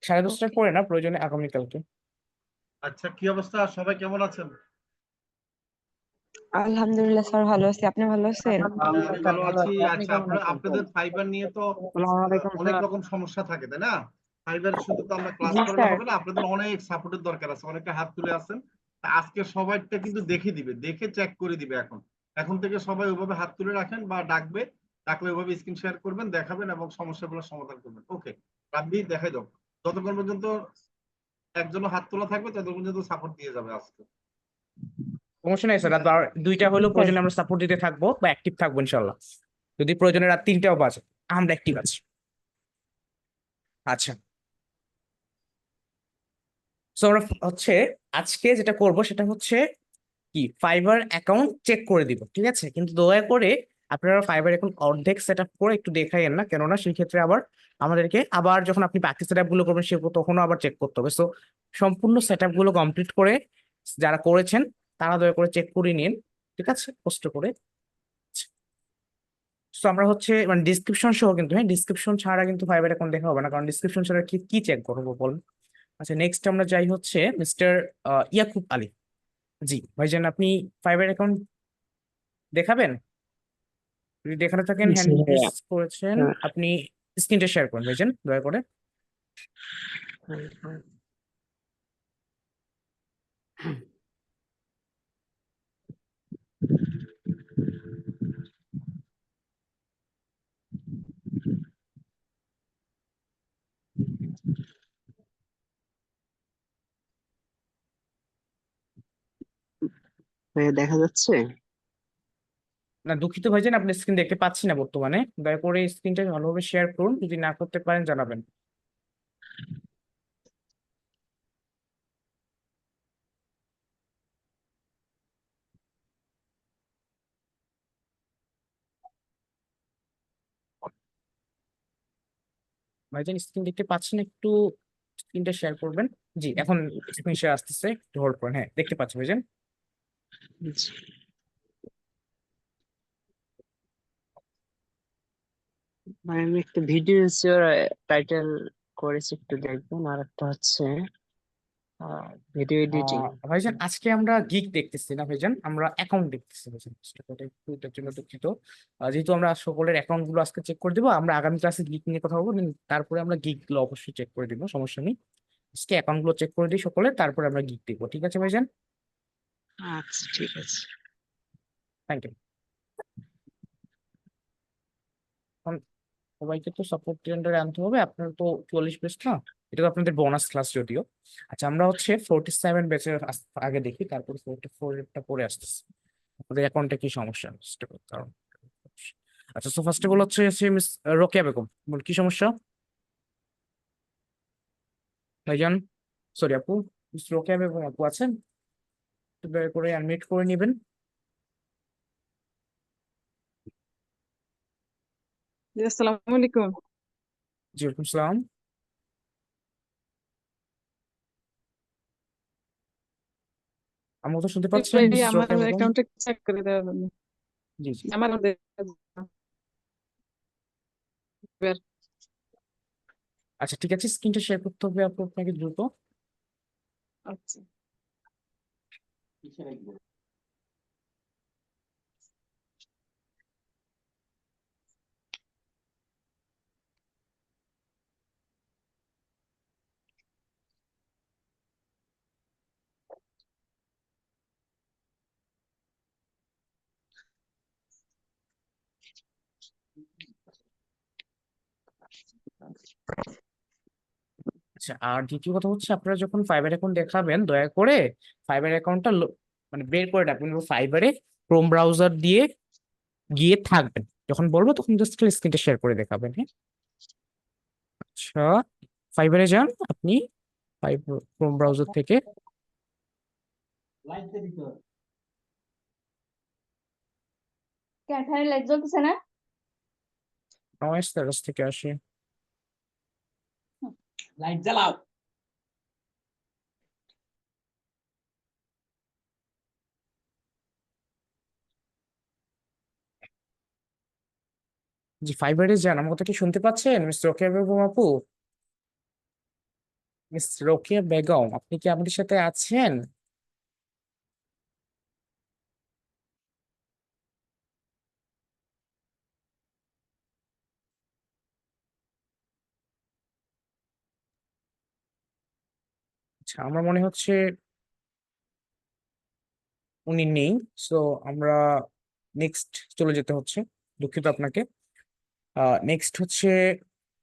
10:30টার ওকে। পরে না, প্রয়োজনে আগামীকালকে। আচ্ছা, কি অবস্থা, সবাই কেমন আছেন? আলহামদুলিল্লাহ স্যার, ভালো আছি। আপনি ভালো আছেন? আমি ভালো আছি। আচ্ছা, আপনাদের ফাইবার নিয়ে তো অনেক রকম সমস্যা থাকে, তাই না? ফাইবার শুধু তো আমরা ক্লাস জি করালে স্যার। হবে না, আপনাদের অনেক সাপোর্টের দরকার আছে। অনেকে হাত তুলে আছেন। তা আজকে সবাইটা কিন্তু দেখে দিবে, দেখে চেক করে দিবে। এখন এখন থেকে সবাই ওইভাবে হাত তুলে রাখেন বা ডাকবে, ডাকলে ওইভাবে স্ক্রিন শেয়ার করবেন, দেখাবেন এবং সমস্যাগুলো সমাধান করবেন। ওকে, রাব্বি দেখাই দাও। যতক্ষণ পর্যন্ত একজনও হাত তোলা থাকবে ততক্ষণ পর্যন্ত সাপোর্ট দিয়ে যাবে আজকে। সমস্যা নেই স্যার, রাত 2টা হলেও স্যার। প্রয়োজনে আমরা সাপোর্ট দিতে থাকবো বা অ্যাক্টিভ থাকবো ইনশাল্লাহ। যদি প্রয়োজনে রাত 3টাও বাজে, আমরা অ্যাক্টিভ আছি। আচ্ছা, তো আমরা হচ্ছে আজকে যেটা করব সেটা হচ্ছে কি, ফাইবার অ্যাকাউন্ট চেক করে দিব, ঠিক আছে? কিন্তু দয়া করে আপনারা ফাইবার অ্যাকাউন্ট অর্ধেক সেট আপ করে একটু দেখাইয়েন না, কেননা সেই ক্ষেত্রে আবার আমাদেরকে আবার যখন আপনি বাকি সেট আপ গুলো করবেন সে তখনও আবার চেক করতে হবে। সো সম্পূর্ণ সেট আপ গুলো কমপ্লিট করে যারা করেছেন তারা দয়া করে চেক করে নিন, ঠিক আছে, কষ্ট করে। তো আমরা হচ্ছে মানে ডিসক্রিপশন সহ, কিন্তু হ্যাঁ ডিসক্রিপশন ছাড়া কিন্তু ফাইবার অ্যাকাউন্ট দেখা হবে না, কারণ ডিসক্রিপশন ছাড়া কি কি চেক করবো বলুন। আচ্ছা, নেক্সট আমরা যাই হচ্ছে মিস্টার ইয়াকুব আলী। জি ভাইজান, আপনি ফাইবার অ্যাকাউন্ট দেখাবেন? যদি দেখাতে থাকেন, জি হ্যান্ড রেজ ভাইয়া। করেছেন, আপনি স্ক্রিনটা শেয়ার করুন ভাইজান দয়া করে। ভাইয়া দেখা যাচ্ছে? না দুঃখিত ভাইজান, আপনি স্ক্রিন দেখতে পাচ্ছি না বর্তমানে, দয়া করে স্ক্রিনটা ভালোভাবে শেয়ার করুন, যদি না করতে পারেন জানাবেন। ভাইজান স্ক্রিন দেখতে পাচ্ছেন, একটু স্ক্রিনটা শেয়ার করবেন। জি, এখন স্ক্রিন শেয়ার আসতেছে, একটু হোল্ড করুন। হ্যাঁ, দেখতে পাচ্ছি ভাইজান। জি। ভাই আমি একটা ভিডিও টাইটেল করেছি, একটু দেখবেন। আর একটা হচ্ছে ভিডিও এডিটিং। ভাইজান আজকে আমরা গিগ দেখতেছি না ভাইজান, আমরা অ্যাকাউন্ট দেখতেছি ভাইজান। একটু এটার জন্য দুঃখিত। যেহেতু আমরা সকলের অ্যাকাউন্ট গুলো আজকে চেক করে দিব, আমরা আগামী ক্লাসে গিগ নিয়ে কথা বলবো, তারপরে আমরা গিগ গুলো অবশ্যই চেক করে দিব, সমস্যা নেই। আজকে অ্যাকাউন্ট গুলো চেক করে দিই সকলে, তারপরে আমরা গিগ দিব, ঠিক আছে ভাইজান? আচ্ছা, ঠিক আছে। Thank you. সবাইকে তো সাপোর্ট টেন্ডারে আনতে হবে, আপনার তো 44 পেজ না, এটা তো আপনাদের বোনাস ক্লাস যদিও। আচ্ছা, আমরা হচ্ছে 47 ব্যাচের আগে দেখি, তারপর 44টা পরে আসতেছি। আমাদের অ্যাকাউন্টে কি সমস্যা বুঝতে পারতে কারণ। আচ্ছা, সো ফার্স্ট অফ অল হচ্ছে সে মিস রোকেয়া বেগম, কি সমস্যা ভাইজান? সরি আপু, মিস রোকেয়া বেগম আপু আছেন? একটু দয়া করে আনমিউট করে নেবেন। জি, আসসালামু আলাইকুম। জি ওয়ালাইকুম সালাম। আমার কথা শুনতে জি পাচ্ছেন ভাই, মিস আমার রোকেয়া বেগম? অ্যাকাউন্টে চেক করে দেওয়ার জন্য। জি জি। আমার আচ্ছা ঠিক আছে, স্ক্রিনটা শেয়ার করতে হবে আপু আপনাকে দ্রুত। আচ্ছা। আচ্ছা, আর দ্বিতীয় কথা হচ্ছে আপনারা যখন ফাইবার অ্যাকাউন্ট দেখাবেন দয়া করে ফাইবার অ্যাকাউন্টটা মানে বের করে রাখবেন, ফাইবারে ক্রোম ব্রাউজার দিয়ে গিয়ে থাকবেন, যখন বলবো তখন জাস্ট স্ক্রিনটা শেয়ার করে দেখাবেন, হ্যাঁ? আচ্ছা, ফাইবারে যান আপনি, ক্রোম ব্রাউজার থেকে। কেন এখানে লাইট জ্বলতেছে না? নয়েস প্যালেস থেকে আসি। লাইট জ্বালাও। জি ফাইবারে যান, আমার কথা কি শুনতে পাচ্ছেন মিস্টার রোকেয়া বেগম আপু? মিস রোকেয়া বেগম, আপনি কি আমাদের সাথে আছেন? আচ্ছা, আমার মনে হচ্ছে উনি নেই। সো আমরা নেক্সট চলে যেতে হচ্ছে। দুঃখিত আপনাকে। নেক্সট হচ্ছে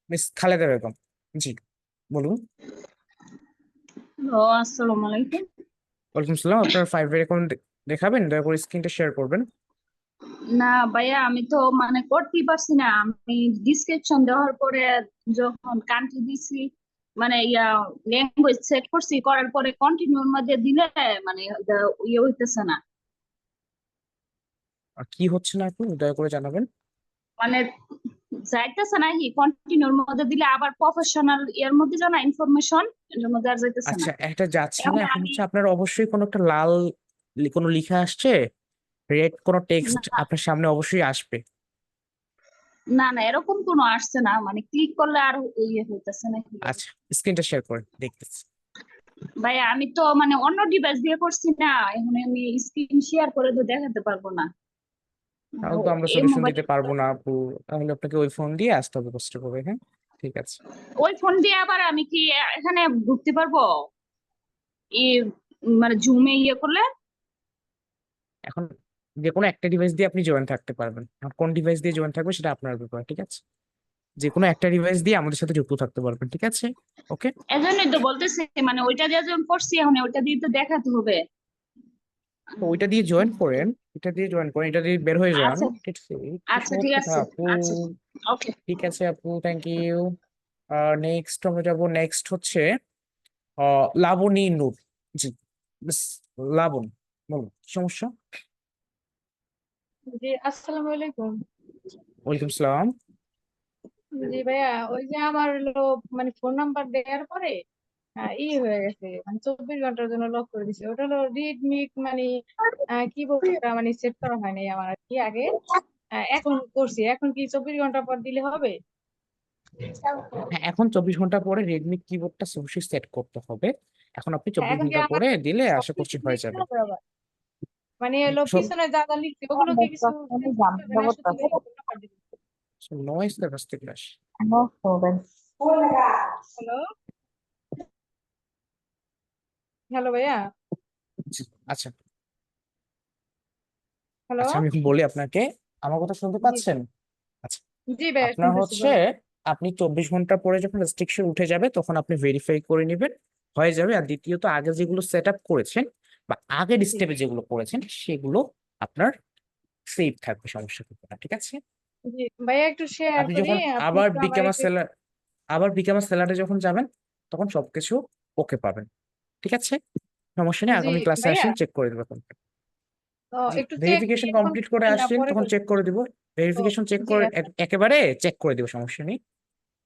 মিস খালেদা বেগম। জি, বলুন। ও আসসালামু আলাইকুম। ওয়ালাইকুম সালাম। আপনার ফাইবার অ্যাকাউন্ট দেখাবেন? দয়া করে স্ক্রিনটা শেয়ার করবেন। না ভাইয়া, আমি তো মানে করতেই পারছি না। আমি ডিসক্রিপশন দেওয়ার পরে যখন কান্ট্রি দিছি, মানে ল্যাঙ্গুয়েজ সেট করছি, করার পরে কন্টিনিউর মধ্যে দিলে মানে এটা হইতেছে না। আর কি হচ্ছে না একটু দয়া করে জানাবেন। মানে যাইতেছে না, কন্টিনিউর মধ্যে দিলে আবার প্রফেশনাল এর মধ্যে জানা ইনফরমেশন, এর মধ্যে আর যাইতেছে না। আচ্ছা, একটা যাচ্ছে না। এখন এখন আমি হচ্ছে আপনার অবশ্যই কোনো একটা লাল কোনো লিখা আসছে, রেড কোনো টেক্সট না আপনার সামনে অবশ্যই আসবে। না না, এরকম কোনো আসছে না, মানে ক্লিক করলে আর হইতেছে না কি জানি। আচ্ছা, স্ক্রিনটা শেয়ার করে দেখতেছি। ভাইয়া আমি তো মানে অন্য ডিভাইস দিয়ে করছি না, এখন আমি স্ক্রিন শেয়ার করে তো দেখাতে পারবো না। তাহলে তো আমরা এই সলিউশন মোবাইল, দিতে পারবো না আপু। তাহলে আপনাকে ওই ফোন দিয়ে আসতে হবে কষ্ট করে। হ্যাঁ, ঠিক আছে। ওই ফোন দিয়ে আবার আমি কি এখানে ঢুকতে পারবো? ই মানে জুমে করলে? এখন যে কোনো একটা ডিভাইস দিয়ে আপনি জয়েন থাকতে পারবেন। এখন কোন ডিভাইস দিয়ে জয়েন থাকবে সেটা আপনার ব্যাপার, ঠিক আছে? যে কোনো একটা ডিভাইস দিয়ে আমাদের সাথে যুক্ত থাকতে পারবেন, ঠিক আছে? ওকে। এজন্যই তো বলতেছি, মানে ওইটা দিয়ে যখন করছি, এখন ওইটা দিয়ে তো দেখাতে হবে। তো ওইটা দিয়ে জয়েন করেন, এটা দিয়ে জয়েন করেন, এটা দিয়ে বের হয়ে যান। আচ্ছা ঠিক আছে, একটু আচ্ছা, সহজ ঠিক কথা আছে। আপু। আচ্ছা, ওকে। ঠিক আছে আপু, থ্যাংক ইউ। নেক্সট আমরা যাবো। নেক্সট হচ্ছে লাবণী নূর। জি, মিস লাবণ, বলুন কি সমস্যা? জি, আসসালামু আলাইকুম। ওয়ালাইকুম সালাম। জি ভাইয়া, ওই যে আমার হলো মানে ফোন নাম্বার দেওয়ার পরে হয়ে গেছে, মানে 24 ঘন্টার জন্য লক করে দিছে। ওটা হলো রিডমি, মানে কি বলবো, ওটা মানে সেট করা হয় নাই আমার আর কি আগে। এখন করছি, এখন কি 24 ঘন্টা পর দিলে হবে? হ্যাঁ, এখন 24 ঘন্টা পরে রেডমি কিবোর্ডটা অবশ্যই সেট করতে হবে। এখন আপনি হ্যাঁ, চব্বিশ এখন কি ঘন্টা আমার পরে দিলে আশা করছি সবকিছু হয়ে লিখতে যাবে। হবে আবার? মানে হলো সব পিছনে যা যা লিখছে ওগুলো কি কিছু চেঞ্জ করতে হবে না, শুধু এই ফোন নাম্বার দিতে হবে? নয়েজ কাছ থেকে আসে। হ্যালো, হ্যালো ভাইয়া। জি, আচ্ছা হ্যালো। আচ্ছা, আমি এখন বলি আপনাকে। আমার কথা শুনতে জি পাচ্ছেন? আচ্ছা, জি ভাইয়া, আপনার শুনতেছি, হচ্ছে বলো। আপনি 24 ঘন্টা পরে যখন রেস্ট্রিকশন উঠে যাবে তখন আপনি ভেরিফাই করে নেবেন, হয়ে যাবে। আর দ্বিতীয়ত আগে যেগুলো সেট আপ করেছেন বা আগের জি স্টেপে যেগুলো করেছেন সেগুলো আপনার সেভ থাকবে, সমস্যা থাকবে না, ঠিক আছে? জি ভাইয়া, একটু শেয়ার আপনি করি, যখন আপনি আবার একটু আমার বিকাম একটু। সেলার আবার বিকাম সেলারে যখন যাবেন তখন সবকিছু ওকে পাবেন, ঠিক আছে? সমস্যা নেই, জি আগামী ক্লাসে ভাইয়া, আসেন, চেক করে দেবো তখন। জি, একটু চেক কি ভেরিফিকেশন এখন কমপ্লিট করে করবেন না আসেন পরে তখন করবেন? চেক করে দিব। ও, ভেরিফিকেশন চেক জি করে আচ্ছা। একেবারে চেক করে দিব, সমস্যা নেই।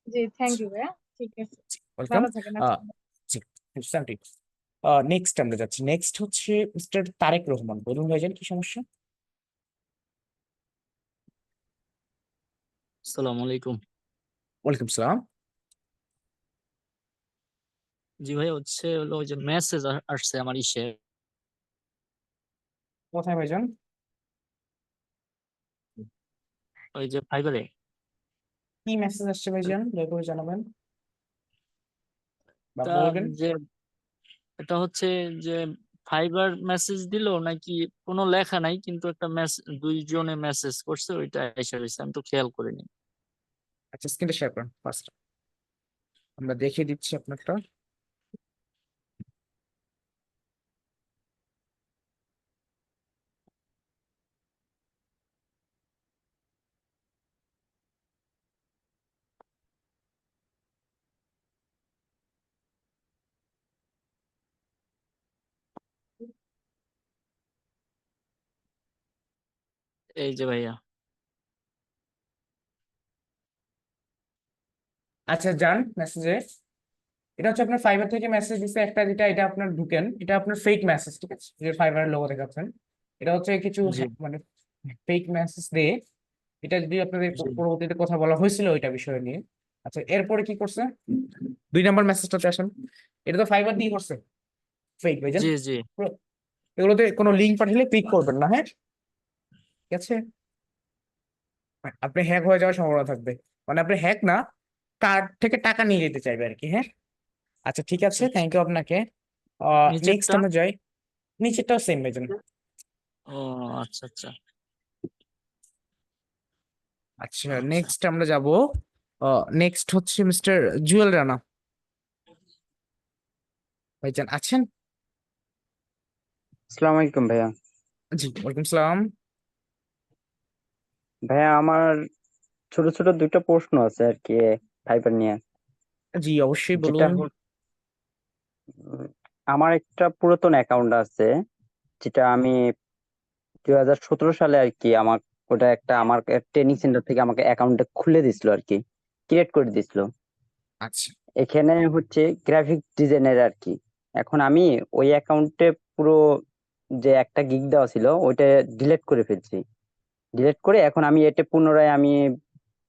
জি, থ্যাংক ইউ ভাইয়া, ঠিক আছে। ওয়েলকাম। ভালো থাকেন, আচ্ছা। জি, নেক্সট আমরা যাচ্ছি। নেক্সট হচ্ছে মিস্টার তারেক রহমান। বলুন ভাইজান, কি সমস্যা? আসসালামু আলাইকুম। ওয়ালাইকুম সালাম। জি ভাই, হলো ওই যে মেসেজ আসছে আমার কোথায় ভাইজান? ওই যে ফাইবারে। কি মেসেজ আসছে ভাইজান, দয়া করে জানাবেন বা তা বলবেন। যে এটা হচ্ছে যে ফাইবার মেসেজ দিলো নাকি কোনো লেখা নাই, কিন্তু একটা মেসেজ দুইজনে মেসেজ করছে, ওইটা এসে রয়েছে, আমি তো খেয়াল করিনি। আচ্ছা, স্ক্রিনটা শেয়ার করুন ফার্স্ট, আমরা দেখিয়ে দিচ্ছি আপনারটা। এই যে ভাইয়া। আচ্ছা, যান মেসেজে। এটা হচ্ছে আপনার ফাইবার থেকে মেসেজ দিচ্ছে একটা, যেটা এটা আপনার ঢুকেন, এটা আপনার ফেক মেসেজ, ঠিক আছে? যে ফাইবারের লোগো দেখাচ্ছেন, এটা হচ্ছে কিছু জি মানে ফেক মেসেজ দিয়ে। এটা যদি আপনাদের জি পরবর্তীতে কথা বলা হয়েছিল ওইটা বিষয় নিয়ে। আচ্ছা, এরপরে কি করছে? 2 নম্বর মেসেজটাতে আসেন। এটা তো ফাইবার দিয়ে করছে ফেক ভাইজান। জি জি। এগুলোতে কোনো লিঙ্ক পাঠালে ক্লিক করবেন না, হ্যাঁ ঠিক আছে? আপনি হ্যাক হয়ে যাওয়ার সম্ভাবনা থাকবে, মানে আপনি হ্যাক না, কার্ড থেকে টাকা নিয়ে যেতে চাইবে আর কি, হ্যাঁ। আচ্ছা ঠিক আছে, আচ্ছা, থ্যাংক ইউ আপনাকে। নেক্সট নিচেরটা? আমরা যাই, নিচেরটাও সেম ভাইজান। ও আচ্ছা আচ্ছা আচ্ছা আচ্ছা। নেক্সট আমরা যাব, নেক্সট হচ্ছে মিস্টার জুয়েল রানা। ভাইজান আছেন? আসসালামু আলাইকুম ভাইয়া। জি ওয়ালাইকুম সালাম। ভাইয়া আমার ছোট ছোট দুইটা প্রশ্ন আছে আর কি ফাইবার নিয়ে। জি অবশ্যই যেটা বলুন। উম, আমার একটা পুরাতন অ্যাকাউন্ট আছে, যেটা আমি 2017 সালে আর কি আমার ওটা একটা আমার ট্রেনিং সেন্টার থেকে আমাকে অ্যাকাউন্টটা খুলে দিছিল আর কি, ক্রিয়েট করে দিছিল। আচ্ছা এখানে হচ্ছে গ্রাফিক ডিজাইনের আর কি। এখন আমি ওই অ্যাকাউন্টে পুরো যে একটা গিগ দেওয়া ছিল ওইটা ডিলিট করে ফেলছি। ডিলিট করে এখন আমি এটা পুনরায় আমি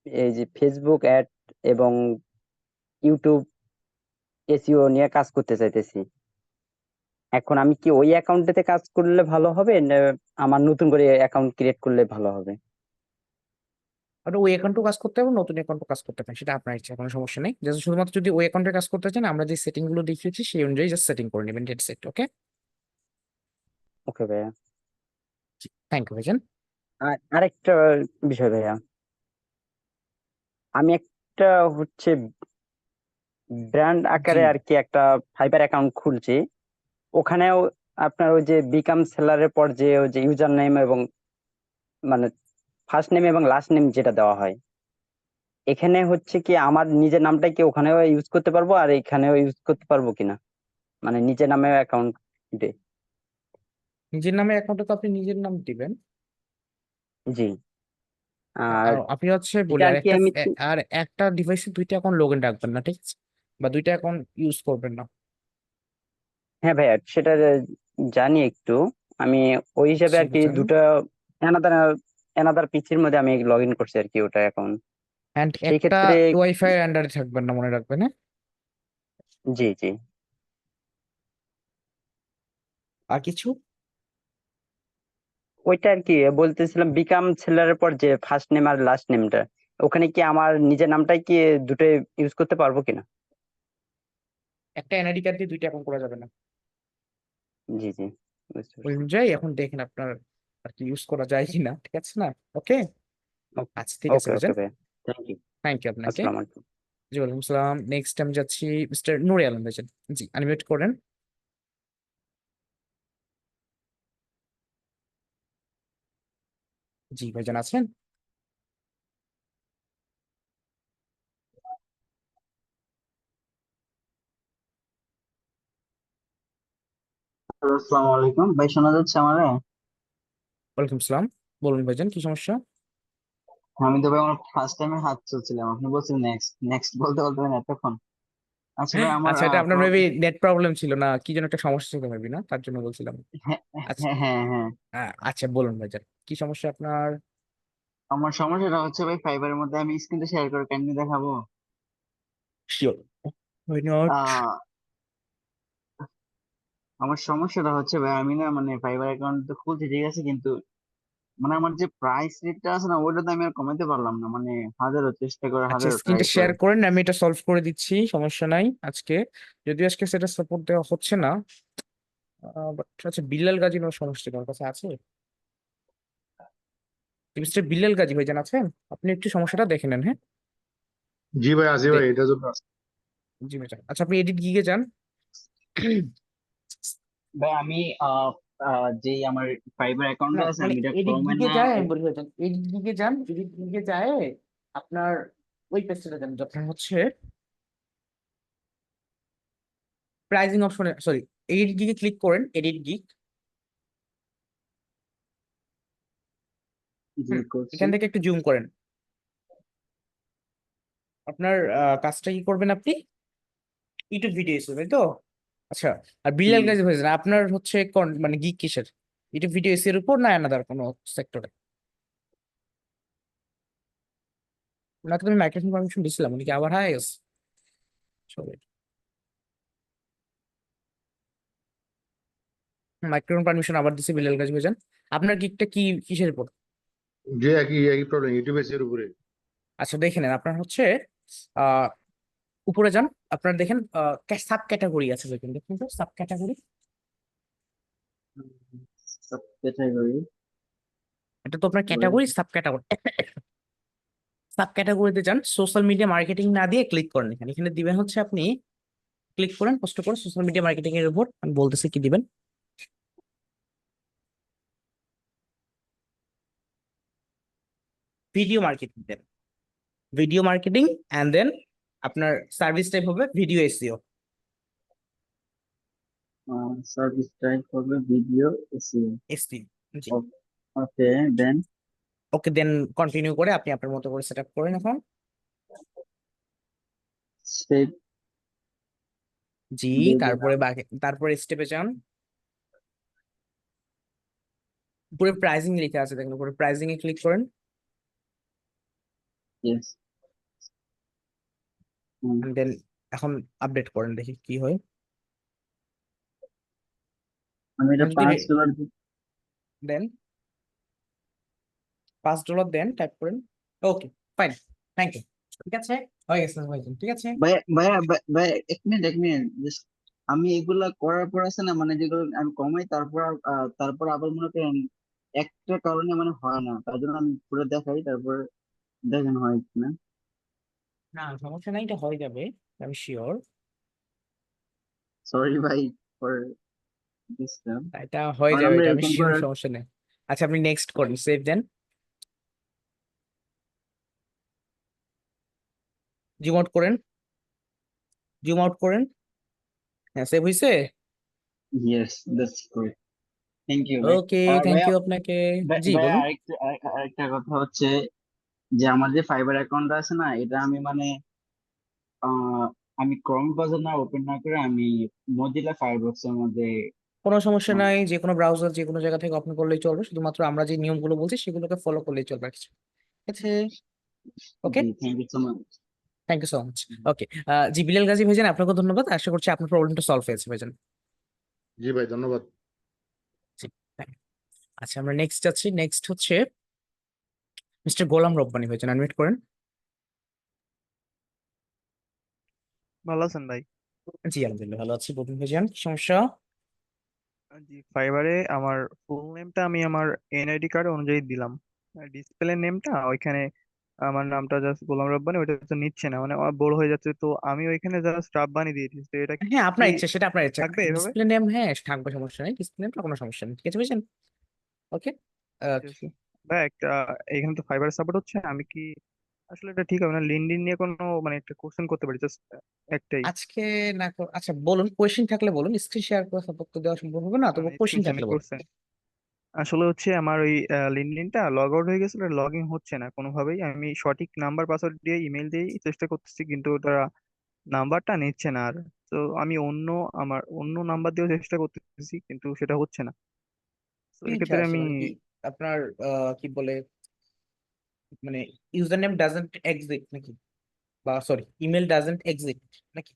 এই যে ফেসবুক অ্যাড এবং ইউটিউব এসইও নিয়ে কাজ করতে চাইতেছি। এখন আমি কি ওই অ্যাকাউন্টেতে কাজ করলে ভালো হবে, না আমার নতুন করে অ্যাকাউন্ট ক্রিয়েট করলে ভালো হবে? আপনি ওই অ্যাকাউন্টও কাজ করতে হবে, নতুন অ্যাকাউন্টও কাজ করতে পারেন, সেটা আপনার ইচ্ছা, কোনো সমস্যা নেই। জাস্ট শুধুমাত্র যদি ওই অ্যাকাউন্টে কাজ করতে চান, আমরা যে সেটিং গুলো দেখিয়েছি সেই অনুযায়ী জাস্ট সেটিং করে নেবেন, ডেট সেট। ওকে, ওকে ভাইয়া। থ্যাংক ইউ ভাইজান। আর আরেকটা বিষয় ভাইয়া, আমি একটা হচ্ছে ব্র্যান্ড জি আকারে আর কি একটা ফাইবার অ্যাকাউন্ট খুলছি। ওখানেও আপনার ওই যে বিকাম সেলারের পর যে ওই যে ইউজার নেম এবং মানে ফার্স্ট নেম এবং লাস্ট নেম যেটা দেওয়া হয়, এখানে হচ্ছে কি আমার নিজের নামটা কি ওখানেও ইউজ করতে পারবো আর এখানেও ইউজ করতে পারবো কিনা, মানে নিজের নামে অ্যাকাউন্ট? নিজের নামে অ্যাকাউন্টে তো আপনি নিজের নাম দিবেন। জি। আর আর আপনি হচ্ছে এটা বলি আর কি আমি আর একটা ডিভাইসে দুইটা অ্যাকাউন্ট লগ ইন রাখবেন না, ঠিক আছে? বা দুইটা অ্যাকাউন্ট ইউজ করবেন না। হ্যাঁ ভাইয়া সেটা জানি একটু। আমি ওই হিসাবে জি আর কি ভাইজান। দুটো এনাদার এনাদার পিসির মধ্যে আমি লগ ইন করছি আর কি ওটা এখন। অ্যান্ড সেই একটা ক্ষেত্রে ওয়াইফাই এর আন্ডারে থাকবেন না, মনে রাখবেন, হ্যাঁ। জি জি। আর কিছু? ওইটা আর কি বলতেছিলাম, বিকাম সেলারের পর যে ফার্স্ট নেম আর লাস্ট নেমটা, ওখানে কি আমার নিজের নামটাই কি দুটোই ইউজ করতে পারবো কিনা? একটা এনআইডি কার্ড দিয়ে দুইটা অ্যাকাউন্ট করা যাবে না। জি জি, বুঝতে ওই পারছি। অনুযায়ী এখন দেখেন আপনার আর কি ইউজ করা যায় কিনা, ঠিক আছে না? ওকে, আচ্ছা ঠিক আছে ওকে ভাইজান, ওকে ভাইয়া, থ্যাংক ইউ। থ্যাংক ইউ আপনাকে। আসসালামু আলাইকুম। জি ওয়ালাইকুম সালাম। নেক্সট আমি যাচ্ছি মিস্টার নুরে আলম ভাইজান। জি আনমিউট করেন। জি ভাইজান আছেন? আসসালামু আলাইকুম ভাই, শোনা যাচ্ছে আমারে? ওয়ালাইকুম সালাম, বলুন ভাইজান কি সমস্যা? আমি তো ভাই আমার ফার্স্ট টাইমে হাত চলছিলাম, আপনি বলছেন নেক্সট নেক্সট বলতে বলতে না এতক্ষণ। আচ্ছা ভাই আমার আচ্ছা এটা আপনার মেবি নেট প্রবলেম ছিল, না কি যেন একটা সমস্যা ছিল মেবি, না তার জন্য বলছিলাম। হ্যাঁ আচ্ছা হ্যাঁ হ্যাঁ হ্যাঁ। আচ্ছা বলুন ভাইজান কি সমস্যা আপনার? আমার সমস্যাটা হচ্ছে ভাই, ফাইবারের মধ্যে আমি স্ক্রিনটা শেয়ার করে কেমনি দেখাবো? Sure, why not. আহ আমার সমস্যাটা হচ্ছে ভাই, আমি না মানে ফাইবার অ্যাকাউন্ট তো খুলছি ঠিক আছে, কিন্তু মানে আমার যে প্রাইস রেটটা আছে না ওইটা তো আমি আর কমাতে পারলাম না, মানে হাজারো চেষ্টা করে আচ্ছা হাজারো ট্রাই স্ক্রিনটা করে। শেয়ার করেন, আমি এটা সলভ করে দিচ্ছি, সমস্যা নাই। আজকে যদিও আজকে সেটা সাপোর্ট দেওয়া হচ্ছে না, বাট আচ্ছা বিল্লাল গাজী কোনো সমস্যা তোমার কাছে আছে? মিস্টার বিল্লাল গাজী ভাইজান আছেন? আপনি একটু সমস্যাটা দেখে নেন, হ্যাঁ। জি ভাই, আজি ভাই, দেখ এটার জন্য আসছি। জি ভাইজান, আচ্ছা আপনি এডিট গিগে যান। ভাই আমি যেই আমার ফাইবার না অ্যাকাউন্টটা আছে মানে আমি এটা এডিট ক্রোমে গিগে না। যায়, আমি বলি ভাইজান এডিট গিগে যান, এডিট গিগে যায় আপনার ওই পেজটা যান, আপনার হচ্ছে প্রাইজিং অপশনে, সরি এডিট গিগে ক্লিক করেন, এডিট গিগ। জি করছি। এখান থেকে একটু জুম করেন। আপনার কাজটা কি করবেন আপনি, ইউটিউব ভিডিও এসে তাই তো? আচ্ছা, আর বিল্লাল হুম। গাজী হয়েছে আপনার হচ্ছে মানে গিগ কিসের, ইউটিউব ভিডিও এস এর উপর না আনাদার কোনো সেক্টরে? ওনাকে তুমি মাইক্রোফোন পারমিশন দিছিলাম, উনি কি আবার হাই গেছে? Sorry. মাইক্রোফোন পারমিশন আবার দিছি বিলাল গাজী ভাইজান। আপনার গিকটা কি কিসের উপর? যে একই একই প্রবলেম ইউটিউবের এর উপরে। আচ্ছা দেখে নেন, আপনার হচ্ছে আহ উপরে যান, আপনার দেখেন সাব ক্যাটাগরি আছে, দেখেন দেখুন তো সাব ক্যাটাগরি, সব ক্যাটাগরি এটা তো আপনার ক্যাটাগরি, সাব ক্যাটাগরি, সাব ক্যাটাগরিতে যান, সোশ্যাল মিডিয়া মার্কেটিং না দিয়ে ক্লিক করেন এখানে, এখানে দিবেন হচ্ছে আপনি ক্লিক করেন কষ্ট করে সোশ্যাল মিডিয়া মার্কেটিং এর উপর, আমি বলতেছি কি দিবেন। ভিডিও মার্কেটিং দেন, ভিডিও মার্কেটিং অ্যান্ড দেন আপনার সার্ভিস টাইপ হবে ভিডিও এসইও। সার্ভিস টাইপ হবে ভিডিও এসইও। এসইও জি। Okay then okay then continue করে আপনি আপনার মতো করে সেট আপ করেন এখন। সেভ জি, দিয়ে তারপরে দিলাম। বাকি তারপরে স্টেপে যান, উপরে প্রাইসিং লেখা আছে দেখেন, উপরে প্রাইসিং এ ক্লিক করেন ইয়েস and then এখন আপডেট করেন দেখি কি হয়। আমি এটা এখন যদি $5 দেন $5 দেন, টাইপ করেন, ওকে ফাইন, থ্যাংক ইউ, ঠিক আছে হয়ে গেছে ভাইজান, ঠিক আছে। ভাইয়া ভাইয়া ভাইয়া এক মিনিট জাস্ট আমি এগুলা করার পর আছে না মানে যেগুলো আমি কমাই তারপর আবার মনে করেন একটা কারণে মানে হয় না, তার জন্য আমি পুরো দেখাই তারপর দেখেন হয় কিনা। না সমস্যা নাই, এটা হয়ে যাবে, আমি শিওর, সরি ভাই ফর ডিস্টার্ব। এটা হয়ে কারণ যাবে, আমরা এটা আমি এরকম শিওর, করে সমস্যা নেই। আচ্ছা আপনি নেক্সট করেন, সেভ দেন, জুম আউট করেন, জুম আউট করেন, হ্যাঁ সেভ হয়েছে, yes that's good thank you ভাই। ওকে আর থ্যাংক ভাইয়া ইউ আপনাকে। জি ভাইয়া বলুন। আরেকটা কথা হচ্ছে যে আমার যে ফাইবার অ্যাকাউন্ট আছে না এটা আমি মানে আহ আমি ক্রোম ব্রাউজার না ওপেন না করে আমি মজিলা ফায়ারফক্স এর মধ্যে কোনো সমস্যা মানে নাই, যে কোনো ব্রাউজার যে কোনো জায়গা থেকে ওপেন করলেই চলবে, শুধুমাত্র আমরা যে নিয়মগুলো বলছি সেগুলোকে ফলো করলেই চলবে, আর কিছু না। ঠিক আছে, ওকে জি thank you so much. Thank you so much. Okay জি বিলাল গাজী ভাইজান, আপনাকে ধন্যবাদ, আশা করছি আপনার প্রবলেমটা সলভ হয়েছে ভাইজান। জি ভাই ধন্যবাদ। জি, thank you. আচ্ছা আমরা নেক্সট যাচ্ছি, নেক্সট হচ্ছে মিস্টার গোলাম রব্বানী ভাইজান, আনমিউট করেন। ভালো আছেন ভাই? জি আলহামদুলিল্লাহ ভালো আছি, বলুন ভাইজান কি সমস্যা। জি ফাইবারে আমার ফুল নেমটা আমি আমার এনআইডি কার্ড অনুযায়ী দিলাম, ডিসপ্লে নেমটা ওইখানে আমার নামটা জাস্ট গোলাম রব্বানি, ওইটা তো নিচ্ছে না, মানে আমার বড় হয়ে যাচ্ছে, তো আমি ওইখানে জাস্ট রাব্বানি দিয়ে দিচ্ছি, তো এটা হ্যাঁ কি আপনার ইচ্ছা, সেটা আপনার ইচ্ছা, থাকবে এভাবে? ডিসপ্লে নেম হ্যাঁ থাকবে, সমস্যা নেই, ডিসপ্লে নেমটা কোনো সমস্যা নেই, ঠিক আছে ভাইজান, ওকে। ঠিক আছে ভাই, একটা এখানে তো ফাইবার সাপোর্ট হচ্ছে, আমি কি আসলে এটা ঠিক হবে না? লিঙ্কডইন নিয়ে কোনো মানে একটা কোশ্চেন করতে পারি জাস্ট একটাই? আজকে আচ্ছা বলুন, কোয়েশ্চেন থাকলে বলুন, স্ক্রিন শেয়ার করে সাপোর্ট তো দেওয়া সম্ভব হবে না, তবু কোয়েশ্চেন থাকলে বলুন। করছেন আসলে হচ্ছে আমার ওই লিঙ্কডইনটা লগ আউট হয়ে গেছিল, লগ ইন হচ্ছে না কোনোভাবেই, আমি সঠিক নাম্বার পাসওয়ার্ড দিয়ে ইমেল দিয়ে চেষ্টা করতেছি কিন্তু ওটা নাম্বারটা নিচ্ছে না আর, তো আমি আমার অন্য নাম্বার দিয়েও চেষ্টা করতেছি কিন্তু সেটা হচ্ছে না, তো কি লিখে এক্ষেত্রে আসে আমি মানে কি আপনার কি বলে, মানে ইউজার নেম ডাজন্ট এক্সিস্ট নাকি, বা সরি ইমেল ডাজন্ট এক্সিস্ট নাকি?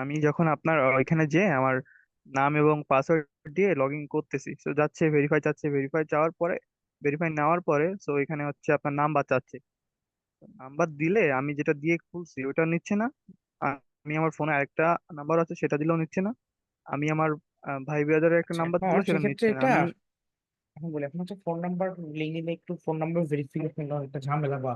আমি যখন আপনার ওইখানে যে আমার নাম এবং পাসওয়ার্ড দিয়ে লগ ইন করতেছি, তো যাচ্ছে ভেরিফাই, যাচ্ছে ভেরিফাই যাওয়ার পরে, ভেরিফাই নেওয়ার পরে তো এখানে হচ্ছে আপনার নাম্বার চাচ্ছে, নাম্বার দিলে আমি যেটা দিয়ে খুলছি ওটা নিচ্ছে না, আমি আমার ফোনে আরেকটা নাম্বার আছে সেটা দিলেও নিচ্ছে না, আমি আমার ভাই ব্রাদারের একটা আচ্ছা নাম্বার এখন দিলেও সেটা সেক্ষেত্রে নিচ্ছে না, এটা আমি এখন বলি, এখন হচ্ছে ফোন নাম্বার লিঙ্কে একটু ফোন নাম্বার ভেরিফিকেশন একটা ঝামেলা বা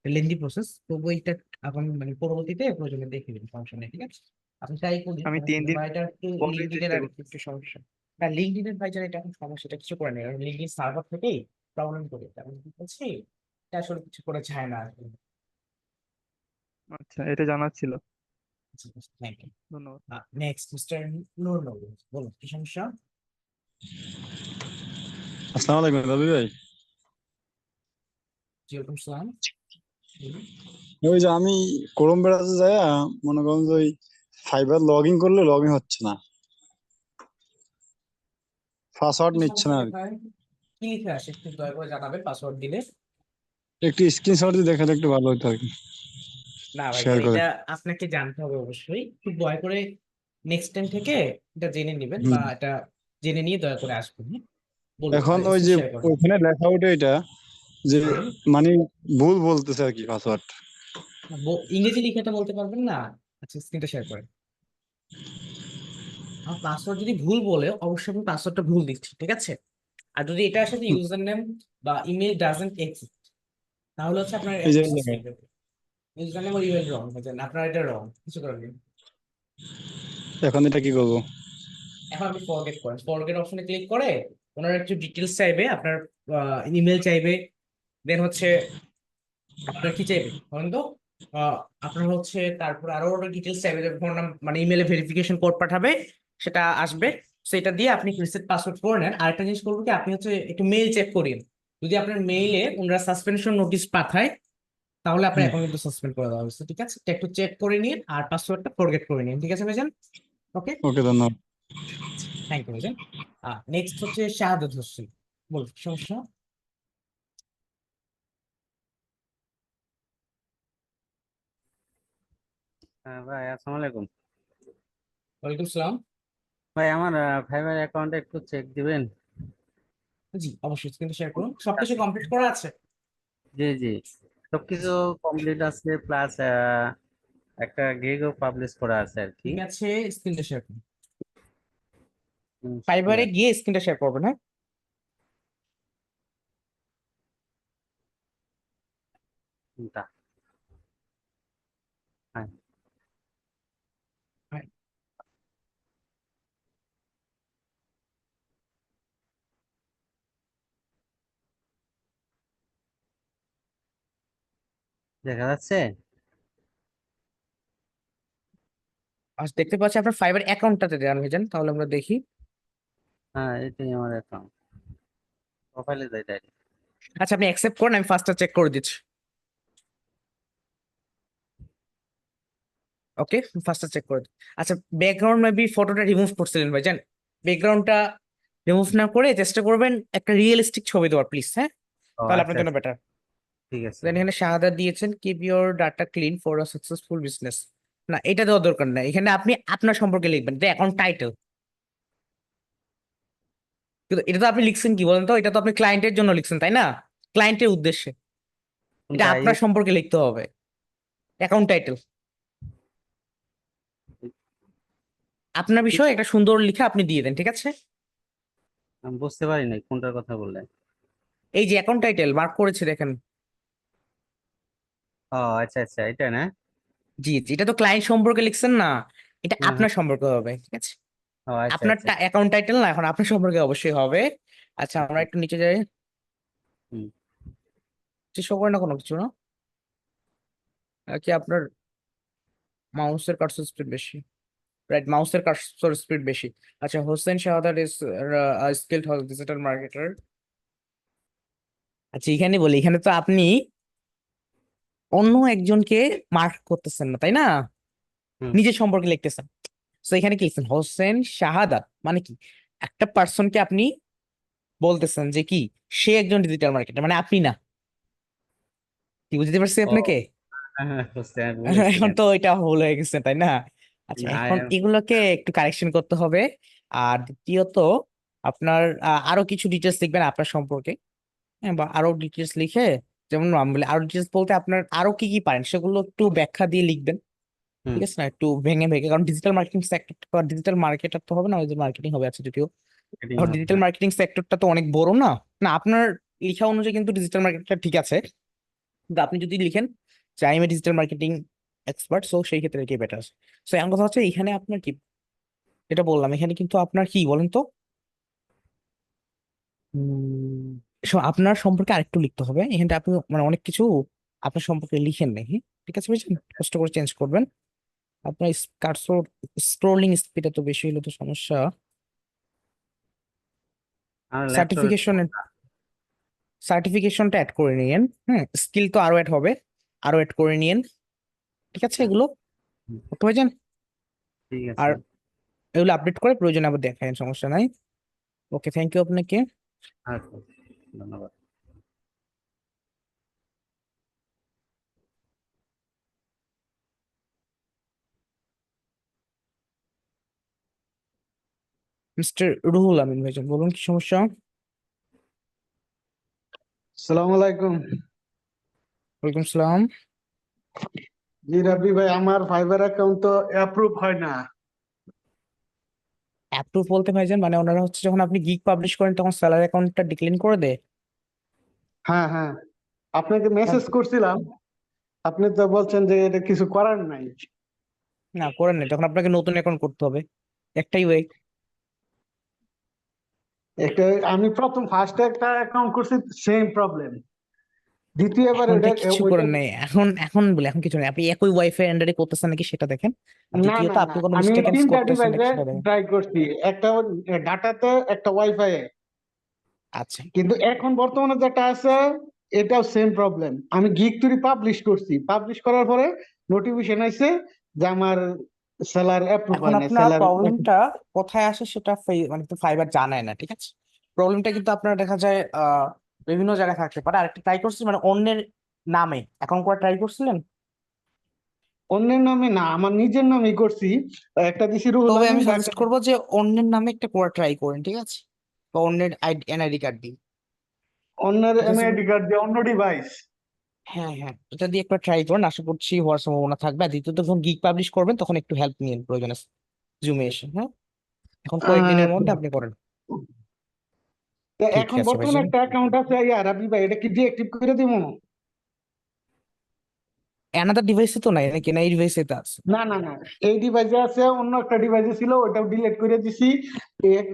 লেন্দি প্রসেস, তবু এটা এখন মানে পরবর্তীতে প্রয়োজনে দেখে দিন, সমস্যা নেই, ঠিক আছে আপনি ট্রাই করুন, আমি সমস্যা 3 নেই, দিন বা এটা একটু পরে লিঙ্কডিনের চেষ্টা আর করছি। একটু সমস্যা, না লিঙ্কডিনের ভাইজান এটা এখন সমস্যা, এটা কিছু করে নেই, লিঙ্কডিন সার্ভার থেকেই প্রবলেম করে, আমি কি বলছি, এটা আসলে কিছু করে যায় না আর কি। আচ্ছা এটা জানার ছিল, থ্যাংক ইউ। ধন্যবাদ। নেক্সট মিস্টার নূর নবী, বলুন কি সমস্যা। আসসালামু আলাইকুম রবি ভাই। জি ওয়ালাইকুম সালাম, বলুন। ওই যে আমি ক্রোম ব্রাউজারে যাই, মনে করেন যে ওই ফাইবার লগ ইন করলে লগ ইন হচ্ছে না, পাসওয়ার্ড কি নিচ্ছে সমস্যা না আর লেখা হয়, কি লিখে আসে একটু দয়া করে জানাবেন পাসওয়ার্ড দিলে। একটু স্ক্রিনশট দিয়ে দেখালে একটু ভালো হতো আর কি, না শেয়ার ভাইজান করে। এটা আপনাকে জানতে হবে অবশ্যই, একটু দয়া করে নেক্সট টাইম থেকে এটা জেনে নেবেন, বা হুম এটা জেনে নিয়ে দয়া করে আসবেন, হ্যাঁ? বলুন এখন ওই স্ক্রিন যে শেয়ার করেন। ওইখানে লেখা ওঠে এটা যে বলুন। মানে ভুল বলতেছে আর কি পাসওয়ার্ড। ইংরেজি লিখাটা বলতে পারবেন না? আচ্ছা স্ক্রিনটা শেয়ার করেন। আমার পাসওয়ার্ড যদি ভুল বলে অবশ্যই আমি পাসওয়ার্ডটা ভুল দিচ্ছি, ঠিক আছে? আর যদি এটার সাথে ইউজার নেম বা ইমেল ডাজেন্ট এক্সিস্ট, তাহলে হচ্ছে আপনার এই যে অ্যাকাউন্ট লেখা। সাসপেন্ড হবে। ইউজার নেম আর ইমেল রং হয়েছে, আপনার এটা রং, কিছু করার নেই। এখন এটা কি করব? এখন আপনি ফরগেট করেন, ফরগেট অপশনে ক্লিক করে ওনার একটু ডিটেলস চাইবে, আপনার ইমেল চাইবে, দেন হচ্ছে আপনার কি চাইবে বলেন তো? আহ, আপনার হচ্ছে তারপর আরো ডিটেলস চাইবে, যে ফোন নাম মানে ইমেলে ভেরিফিকেশন কোড পাঠাবে, সেটা আসবে। সেটা দিয়ে আপনি রিসেট পাসওয়ার্ড করে নেন। আরেকটা জিনিস করবো কি, আপনি হচ্ছে একটু মেইল চেক করিন। যদি আপনার মেইলে ওনারা সাসপেনশন নোটিশ পাঠায়, তাহলে আপনার হুম। অ্যাকাউন্ট কিন্তু সাসপেন্ড করে দেওয়া হয়েছে, ঠিক আছে? এটা একটু চেক করে নিন আর পাসওয়ার্ডটা ফরগেট করে নিন, ঠিক আছে ভাইজান? ওকে, ওকে, ধন্যবাদ। থ্যাংক ইউ ভাইজান। নেক্সট হচ্ছে শাহাদাত হোসেন, বলুন সমস্যা। হ্যাঁ ভাই, আসসালামু আলাইকুম। ওয়ালাইকুম সালাম। ভাই, আমার ফাইবার অ্যাকাউন্টে একটু চেক দিবেন? জি অবশ্যই, কিন্তু শেয়ার করুন, সবকিছু কমপ্লিট করা আছে? জি জি, সবকিছু কমপ্লিট আছে, প্লাস একটা গিগও পাবলিশ করা আছে আর কি। ঠিক আছে, স্ক্রিনটা শেয়ার করুন। ঠিক ফাইবারে আছে। গিয়ে স্ক্রিনটা শেয়ার করবেন, হ্যাঁ? কোনটা? হ্যাঁ, হ্যাঁ। দেখা যাচ্ছে। আচ্ছা দেখতে পাচ্ছি আপনার ফাইবার অ্যাকাউন্টটাতে দেন ভাইজান, তাহলে আমরা দেখি। হ্যাঁ, এটাই আমার অ্যাকাউন্ট, প্রোফাইলে যাই ডাইরেক্ট। আচ্ছা আপনি অ্যাকসেপ্ট করেন, আমি ফার্স্টটা চেক করে দিচ্ছি। ওকে, ফার্স্টটা চেক করে দিই। আচ্ছা, ব্যাকগ্রাউন্ড মেবি ফটোটা রিমুভ করছিলেন ভাইজান। ব্যাকগ্রাউন্ডটা রিমুভ না করে চেষ্টা করবেন একটা রিয়েলিস্টিক ছবি দেওয়ার, প্লিজ, হ্যাঁ? ও তাহলে আচ্ছা আপনার জন্য আচ্ছা, বেটার। ঠিক আছে। দেন এখানে শাহাদা দিয়েছেন, keep your data clean for a successful business. না, এটা দেওয়ার দরকার নাই, এখানে আপনি আপনার সম্পর্কে লিখবেন, এটা অ্যাকাউন্ট টাইটেল। কিন্তু এটা তো আপনি লিখছেন কি বলেন তো, এটা তো আপনি ক্লায়েন্টের জন্য লিখছেন, তাই না? ক্লায়েন্টের উদ্দেশ্যে। এটা কোনটা আপনার সম্পর্কে লিখতে হবে, অ্যাকাউন্ট টাইটেল। আপনার বিষয়ে একটা সুন্দর লিখে আপনি দিয়ে দেন, ঠিক আছে? আমি বুঝতে পারি নাই কোনটার কথা বললেন। এই যে অ্যাকাউন্ট টাইটেল মার্ক করেছে দেখেন। ও আচ্ছা আচ্ছা, এটা না? জি জি, এটা তো ক্লায়েন্ট সম্পর্কে লিখছেন না, এটা হ্যাঁ হ্যাঁ। আপনার সম্পর্কে হবে, ঠিক আছে? ও আচ্ছা আপনার আচ্ছা। অ্যাকাউন্ট টাইটেল না, এখন আপনার সম্পর্কে অবশ্যই হবে। আচ্ছা আমরা একটু নিচে যাই। হুম। চেষ্টা করেন না কোনো কিছু না, কি আপনার মাউসের কার্সর স্পিড বেশি? রাইট, মাউসের কার্সর স্পিড বেশি। আচ্ছা, হোসেন শাহাদাত ইজ স্কিলড ডিজিটাল মার্কেটার। আচ্ছা এখানে বলি, এখানে তো আপনি অন্য একজনকে মার্ক করতেছেন না, তাই না? হুম। নিজের সম্পর্কে লিখতেছেন। তো এখানে কি লিখছেন, হোসেন শাহাদাত, মানে কি একটা পার্সনকে আপনি বলতেছেন যে কি সে একজন ডিজিটাল মার্কেটার, মানে আপনি না। কি বুঝতে পারছি ও আপনাকে? হ্যাঁ হ্যাঁ, বুঝতে আমি ভুল হয়েছে এখন কেন? তো এটা ভুল হয়ে গেছে, তাই না? আচ্ছা না, এখন এগুলোকে একটু কারেকশন করতে হবে। আর দ্বিতীয়ত আপনার আরো কিছু ডিটেলস লিখবেন আপনার সম্পর্কে, হ্যাঁ? বা আরো ডিটেলস লিখে, যেমন বলে আরো ডিটেলস বলতে আপনার আরো কি কি পারেন সেগুলো একটু ব্যাখ্যা দিয়ে লিখবেন, হুম, ঠিক আছে? না একটু ভেঙে ভেঙে, কারণ digital marketing sector, digital marketer তো হবে না, ওই যে মার্কেটিং হবে, আছে যদিও। এটাই এখন হবে, ডিজিটাল হ্যাঁ। মার্কেটিং সেক্টরটা তো অনেক বড় না। না আপনার লেখা অনুযায়ী কিন্তু ডিজিটাল মার্কেটটা ঠিক আছে, কিন্তু আপনি যদি লিখেন যে I M A digital marketing expert, so সেই ক্ষেত্রে কি বেটার। সো এখন কথা হচ্ছে এখানে আপনার কি, এটা বললাম, এখানে কিন্তু আপনার কি বলেন তো, আপনার সম্পর্কে আরেকটু লিখতে হবে এখানটা। আপনি মানে অনেক কিছু আপনার সম্পর্কে লিখেন নাই, হ্যাঁ? ঠিক আছে বুঝছেন, কষ্ট করে চেঞ্জ করবেন। আপনার কার্সর স্ক্রোলিং স্পিড এত বেশি হলে তো সমস্যা। আমার ল্যাপটপে। সার্টিফিকেশন, সার্টিফিকেশনটা অ্যাড করে নিয়েন, হ্যাঁ? স্কিল তো আরো অ্যাড হবে, আরো অ্যাড করে নিয়েন, ঠিক আছে? এগুলো করতে পারছেন। ঠিক আর আছে। এগুলো আপডেট করে প্রয়োজনে আবার দেখায়েন, সমস্যা নাই। ওকে, থ্যাংক ইউ আপনাকে। আচ্ছা, ধন্যবাদ। মিস্টার রুহুল আমিন ভাইজান, বলুন কি সমস্যা? সালাম আলাইকুম। ওয়ালাইকুম সালাম। জি রাব্বি ভাই, আমার ফাইবার অ্যাকাউন্ট তো অ্যাপ্রুভ হয় না। অ্যাপ্রুভ বলতে ভাইজান মানে ওনারা হচ্ছে যখন আপনি গিগ পাবলিশ করেন তখন স্যালারি অ্যাকাউন্টটা ডিক্লাইন করে দেয়? হ্যাঁ হ্যাঁ, আপনাকে মেসেজ তাহলে- করছিলাম, আপনি তো বলছেন যে এটা কিছু করার নাই। না করেন নাই, তখন আপনাকে নতুন অ্যাকাউন্ট করতে হবে, একটাই ওয়ে। একটা আমি প্রথম ফার্স্ট একটা অ্যাকাউন্ট করছি, সেম প্রবলেম। দ্বিতীয়বার এখন ওটা থেকে কিছু ওইটা করেন নাই, এখন বলে এখন কিছু নেই, আপনি একই ওয়াইফাই আন্ডারে করতেছেন নাকি সেটা দেখেন, আর না দ্বিতীয়ত না না, আপনি কোনো আমি মিস্টেকেন্স তিনটা করতেছেন নাকি ডিভাইসে সেটা দেখেন। ট্রাই করছি, একটা ডাটাতে, একটা ওয়াইফাই এ। আচ্ছা কিন্তু এখন বর্তমানে যেটা আছে এটাও সেম প্রবলেম। আমি গিগ থ্রি পাবলিশ করছি, পাবলিশ করার পরে নোটিফিকেশন আইছে যে আমার সেলার অ্যাপ্রুভ এখন হয় না, আপনার সেলার। প্রবলেমটা কোথায় আসে সেটা মানে ফাইবার জানায় না, ঠিক আছে? প্রবলেমটা কিন্তু আপনার দেখা যায় বিভিন্ন জায়গায় থাকতে পারে। আরেকটা ট্রাই করছি মানে অন্যের নামে অ্যাকাউন্ট করা ট্রাই করছিলেন? অন্যের নামে না, আমার নিজের নামেই করছি। একটা দিছি রুহুল তবে আমিন, আমি বা একটা সাজেস্ট করবো যে অন্যের নামে একটা করা ট্রাই করেন, ঠিক আছে? বা অন্যের এনআইডি কার্ড দিন, অন্যের এটা হচ্ছে এমআইডি কার্ড দিয়ে অন্য ডিভাইস। হ্যাঁ হ্যাঁ, এটা দিয়ে একবার ট্রাই করুন, আশা করছি হওয়ার সম্ভাবনা থাকবে। আর দ্বিতীয়ত যখন গিগ পাবলিশ করবেন তখন একটু হেল্প নিন প্রয়োজনে জুমে এসে, হ্যাঁ? এখন কয়েকদিনের মধ্যে আপনি করেন। ঠিক এখন আছে বর্তমানে ভাইজান। একটা অ্যাকাউন্ট আছে রাবি ভাই, এটা কি ডিএক্টিভ করে দিব? অ্যানাদার ডিভাইসে তো নাই নাকি, না এই ডিভাইসে তো আছে? না না না, এই ডিভাইসে আছে, অন্য একটা ডিভাইসে ছিল, ওটাও ডিলিট করে দিছি।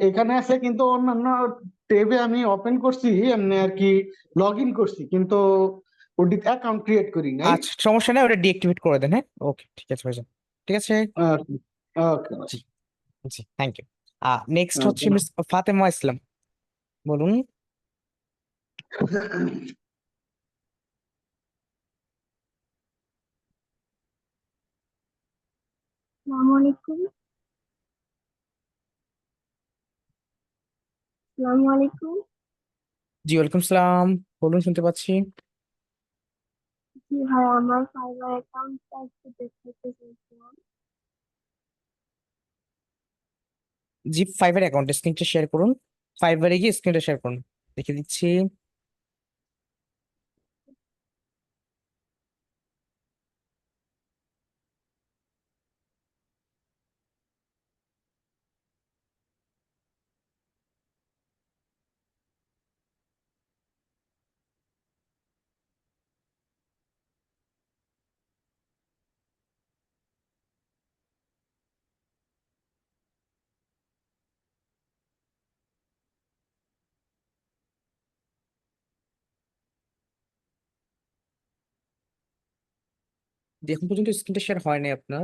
এখানে আছে, কিন্তু অন্যান্য ট্যাবে আমি ওপেন করছি, এমনি আর কি লগ ইন করছি, কিন্তু ওটি অ্যাকাউন্ট ক্রিয়েট করি নাই। আচ্ছা সমস্যা নেই, ওটা ডিএক্টিভেট করে দেন, হ্যাঁ? ওকে ঠিক আছে ভাইজান। ঠিক আছে। ওকে ওকে। জি জি, থ্যাংক ইউ। নেক্সট হচ্ছে মিস ফাতেমা ইসলাম, বলুন। আসসালামু আলাইকুম। আসসালামু আলাইকুম। জি ওয়ালাইকুম সালাম, বলুন শুনতে পাচ্ছি। জি ভাই, আমার ফাইবার অ্যাকাউন্টটা একটু দেখতে চাইছিলাম। জি ফাইবার অ্যাকাউন্ট স্ক্রিনটা শেয়ার করুন, ফাইবারে গিয়ে স্ক্রিনটা শেয়ার করুন, দেখে দিচ্ছি। জি, এখন পর্যন্ত স্ক্রিনটা শেয়ার হয়নি আপনার।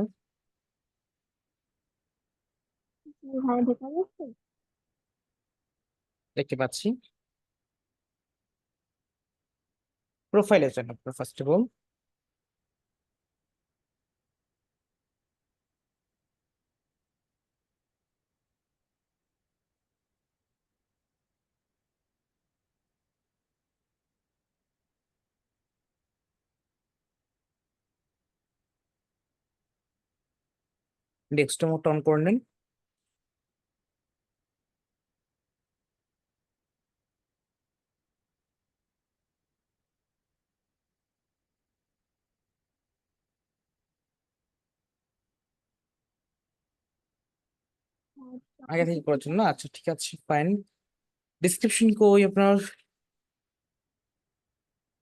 জি ভাই, দেখা যাচ্ছে? দেখতে পাচ্ছি। প্রোফাইলে যান আপনার first of all. Desktop mode on করে নেন। আচ্ছা, আগে থেকে দেখি। করেছেন না? আচ্ছা ঠিক আছে ফাইন। ডিসক্রিপশন কই আপনার?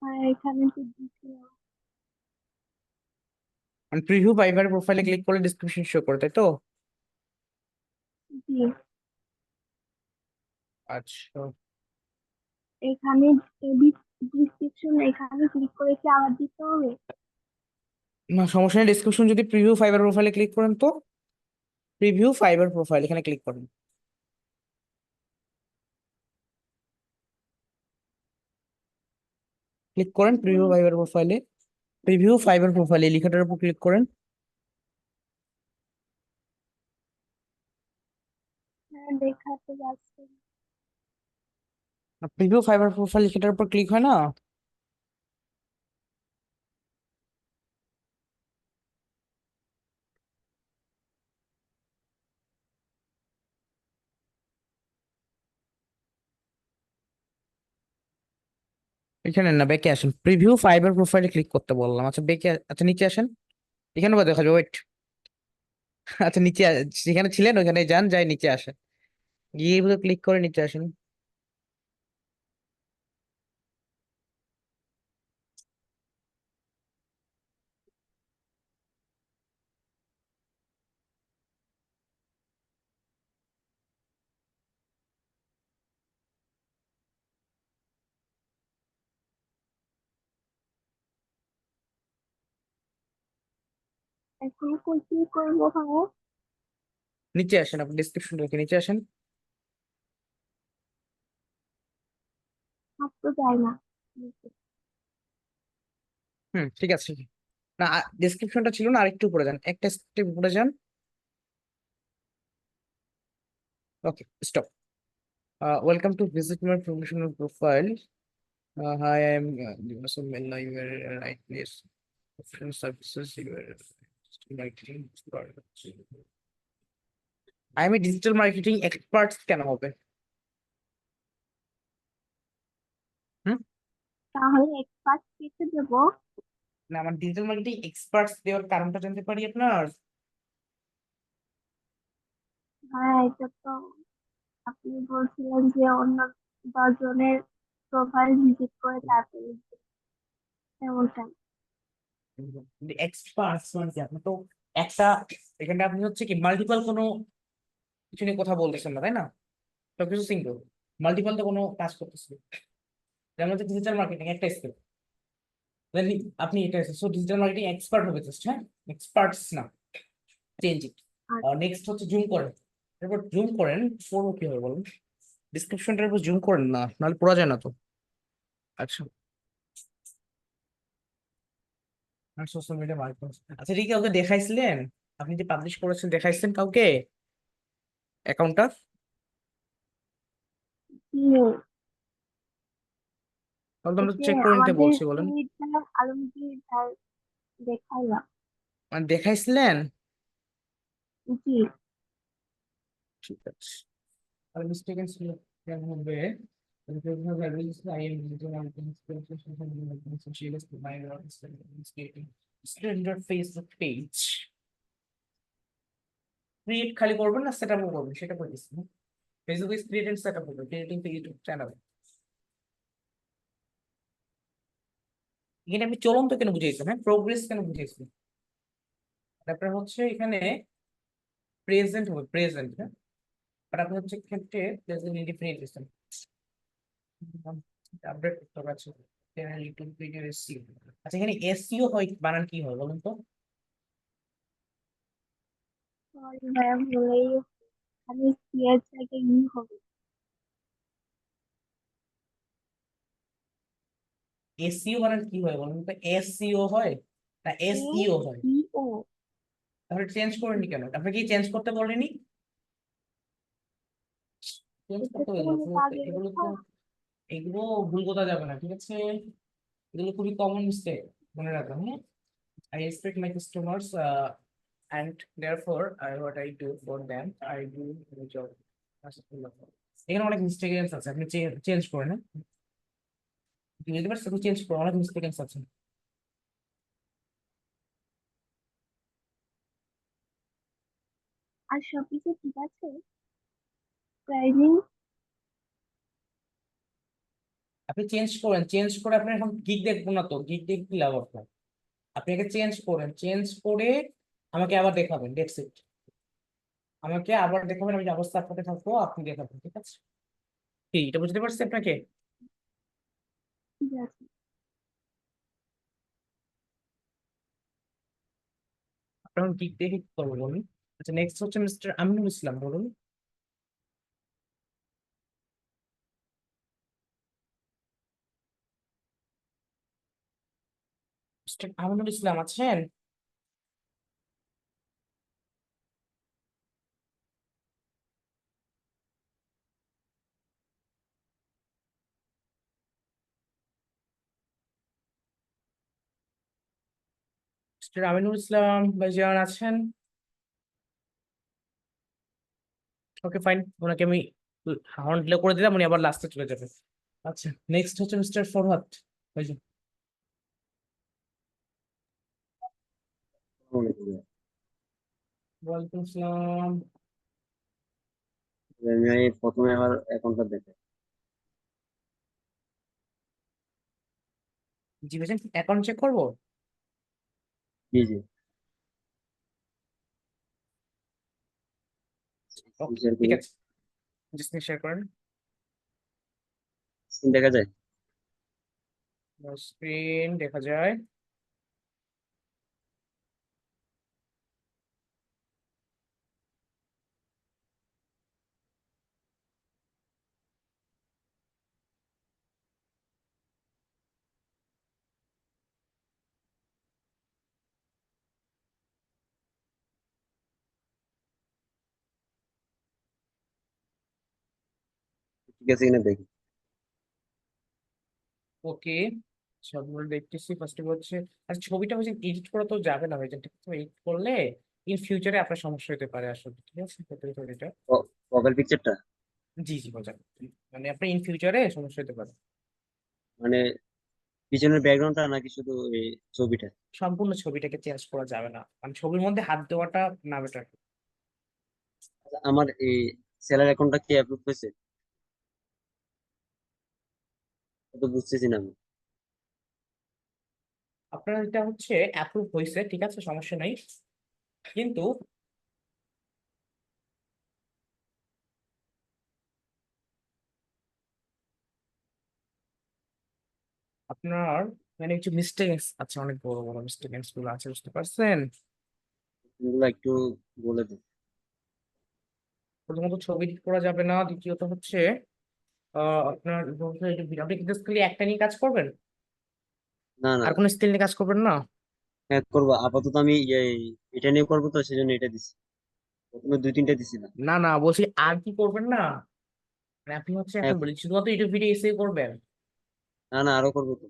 আর এখানে তো দিছিলাম। প্রিভিউ ফাইবার প্রোফাইলে ক্লিক করলে ডিসক্রিপশন শো করে, তাই তো? জি, আচ্ছা এখানে ডিসক্রিপশন এখানে ক্লিক করে কি আবার দিতে হবে? না সমস্যা নেই, ডিসক্রিপশন যদি প্রিভিউ ফাইবার প্রোফাইলে ক্লিক করেন তো প্রিভিউ ফাইবার প্রোফাইল এখানে ক্লিক করেন, ক্লিক করেন প্রিভিউ হুম, ফাইবার প্রোফাইলে, প্রিভিউ ফাইবার প্রোফাইল এই লেখাটার উপর ক্লিক করেন। হ্যাঁ, দেখাতে যাচ্ছে। প্রিভিউ ফাইবার প্রোফাইল লেখাটার উপর ক্লিক হয় না? এখানে না, ব্যাকে আসেন, প্রিভিউ ফাইবার প্রোফাইলে ক্লিক করতে বললাম। আচ্ছা ব্যাকে, আচ্ছা নিচে আসেন, এখানে বা দেখা যাবে, ওয়েট। আচ্ছা নিচে যেখানে ছিলেন ওখানে যান, যাই নিচে আসেন, গিয়ে এগুলো ক্লিক করে নিচে আসেন। এখন কই কি করবো ভাইয়া? নিচে আসেন, আপনি ডিসক্রিপশন দেখে নিচে আসেন। হাত তো যায় না। ঠিক আছে। না, ডিসক্রিপশনটা ছিল না, আরেকটু উপরে যান, একটা স্টেপ উপরে যান। Okay, stop. Welcome to visit my professional profile. Hi, I am Divasan Mella. You are in the right place. Professional services, you are marketing expert. I am a digital marketing expert. কেন হবে? হুম? তাহলে expert কেটে দেবো? না, আমার digital marketing experts দেওয়ার কারণটা জানতে পারি আপনার? হ্যাঁ, এটা তো আপনি বলছিলেন যে অন্য 10 জনের প্রোফাইল ভিজিট করে তারপরে এমনটাই। এক্সপার্টস মানে কি? আপনি তো একটা, এখানে আপনি হচ্ছে কি মাল্টিপল কোনো কিছু নিয়ে কথা বলতেছেন না, তাই না? সবকিছু সিঙ্গেল, মাল্টিপল তো কোনো কাজ করতেছেন। যেমন হচ্ছে ডিজিটাল মার্কেটিং একটা স্কিল, আপনি এটা সো ডিজিটাল মার্কেটিং এক্সপার্ট হবে জাস্ট, হ্যাঁ, এক্সপার্টস না, চেঞ্জ ইট। নেক্সট হচ্ছে জুম করেন, এরপর জুম করেন, করবো কি হবে বলুন? ডিসক্রিপশনটার উপর জুম করেন না, নাহলে পড়া যায় না তো। আচ্ছা, সোশ্যাল মিডিয়া মার্কেটিং, আচ্ছা ঠিক আছে, কাউকে দেখাইছিলেন? আপনি যে পাবলিশ করেছেন দেখাইছেন কাউকে অ্যাকাউন্টটা? তাহলে তো আমরা যে চেক করে নিতে আমাদের বলছি, বলেন। লিডার আলমগীর ভাই দেখাইলাম। মানে দেখাইছিলেন? জি। ঠিক আছে, তাহলে মিস্টেকেন ছিল কেন হবে? স্ট্যান্ডার্ড ফেসবুক পেজ ক্রিয়েট খালি করবেন না সেটআপও করবেন, সেটা করে দিচ্ছি। Facebook is create and setup করবেন, ক্রিয়েটিং দ্য ইউটিউব চ্যানেল। এখানে আপনি চলন্ত কেন বুঝিয়েছেন, হ্যাঁ, প্রোগ্রেস কেন বুঝিয়েছেন? তারপরে হচ্ছে এখানে প্রেজেন্ট হবে, প্রেজেন্ট, হ্যাঁ, আর আপনি হচ্ছে ক্ষেত্রে প্রেজেন্ট ইনডিফিনিট দিচ্ছেন। আপডেট করতে হবে। আচ্ছা, ইউটিউব ভিডিও এসইও। আচ্ছা, এখানে এসইও হয় বানান কি হয় বলুন তো? সরি ভাইয়া, ভুলেই গেছি। খালি সিএর জায়গায় ই হবে। এসইও বানান কি হয় বলুন তো? এসইও হয় না এসইও হয়? SEO। তাহলে চেঞ্জ করেনি কেন? আপনি কি চেঞ্জ করতে বলেনি? চেঞ্জ এটা করতে তো বলবেন, অনেক আগে এগুলো লেখা। তো, এগুলো ভুল করা যাবে না, ঠিক আছে? এগুলো খুবই কমন মিস্টেক, মনে রাখবেন, হ্যাঁ। I expect my customers, and therefore what I do for them, I do the job. এখানে অনেক মিস্টেকেন্স আছে, আপনি চেঞ্জ করেন, হ্যাঁ, বুঝতে পারছেন? চেঞ্জ করে, অনেক মিস্টেকেন্স আছে। আর সবকিছু ঠিক আছে? প্রাইজিং? আপনি চেঞ্জ করেন, চেঞ্জ করে আপনি এখন গিগ দেখবো না তো, গিগ দেখে কি লাভ আপনার? আপনি আগে চেঞ্জ করেন, চেঞ্জ করে আমাকে আবার দেখাবেন, ডেটস ইট। আমাকে আবার দেখাবেন, আমি অবস্থা আপনাকে থাকবো, আপনি দেখাবেন, ঠিক আছে? কি এটা বুঝতে পারছি আপনাকে? ঠিক আছে। আপনার গিগ দেখে কি করবো বলুন? আচ্ছা, নেক্সট হচ্ছে মিস্টার আমিনুল ইসলাম, বলুন। মিস্টার আমিনুল ইসলাম আছেন? মিস্টার আমিনুল ইসলাম ভাইজান আছেন? ওকে ফাইন, ওনাকে আমি হর্ন ডিলে করে দিলাম, উনি আবার লাস্টে চলে যাবে। আচ্ছা, নেক্সট হচ্ছে মিস্টার ফরহাদ। ওই যে, ওয়ালাইকুম আসসালাম। আমি প্রথমে আমার অ্যাকাউন্টটা দেখে। জি ভাইজান, অ্যাকাউন্ট চেক করবো? জি জি। ওকে, শেয়ার ঠিক করি। আছে, স্ক্রিন শেয়ার করেন। স্ক্রিন দেখা যায়? স্ক্রিন দেখা যায়। ঠিক আছে কিনা দেখি। ওকে, সবগুলো দেখতেছি। ফার্স্ট হচ্ছে, আর ছবিটা হচ্ছে এডিট করা তো যাবে না ভাইজান, ঠিক আছে? এডিট করলে ইন ফিউচারে আপনার সমস্যা হতে পারে আসলে, ঠিক আছে? এটা প্রোফাইল পিকচারটা জি জি ভাইজান, মানে আপনার ইন ফিউচারে সমস্যা হতে পারে। মানে পিছনের ব্যাকগ্রাউন্ডটা নাকি শুধু এই ছবিটা? সম্পূর্ণ ছবিটাকে চেঞ্জ করা যাবে না, মানে ছবির মধ্যে হাত দেওয়াটা না বেটার। আমার এই সেলার অ্যাকাউন্টটা কি অ্যাপ্রুভ হয়েছে? তো বুঝতেছি না আমি। আপনার এটা হচ্ছে অ্যাপ্রুভ হয়েছে, ঠিক আছে, সমস্যা নাই, কিন্তু আপনার মানে কিছু মিস্টেক আছে, অনেক বড় বড় মিস্টেক গুলো আছে, বুঝতে পারছেন? এগুলো একটু বলে দিন। প্রথমত ছবি এডিট করা যাবে না, দ্বিতীয়ত হচ্ছে আপনার আপনি কি জাস্ট খালি একটা নিয়ে কাজ করবেন, না না, আর কোনো স্কিল নিয়ে কাজ করবেন না? হ্যাঁ করবো। আপাতত আমি এটা নিয়ে করবো, তো সেজন্য এটা দিছি। প্রথমে দুই তিনটা দিছি না। না না, বলছি আর কি করবেন না, মানে আপনি হচ্ছে হ্যাঁ, এখন বলি শুধুমাত্র ইউটিউব ভিডিও এসে করবেন, না না, আরো করবো তো।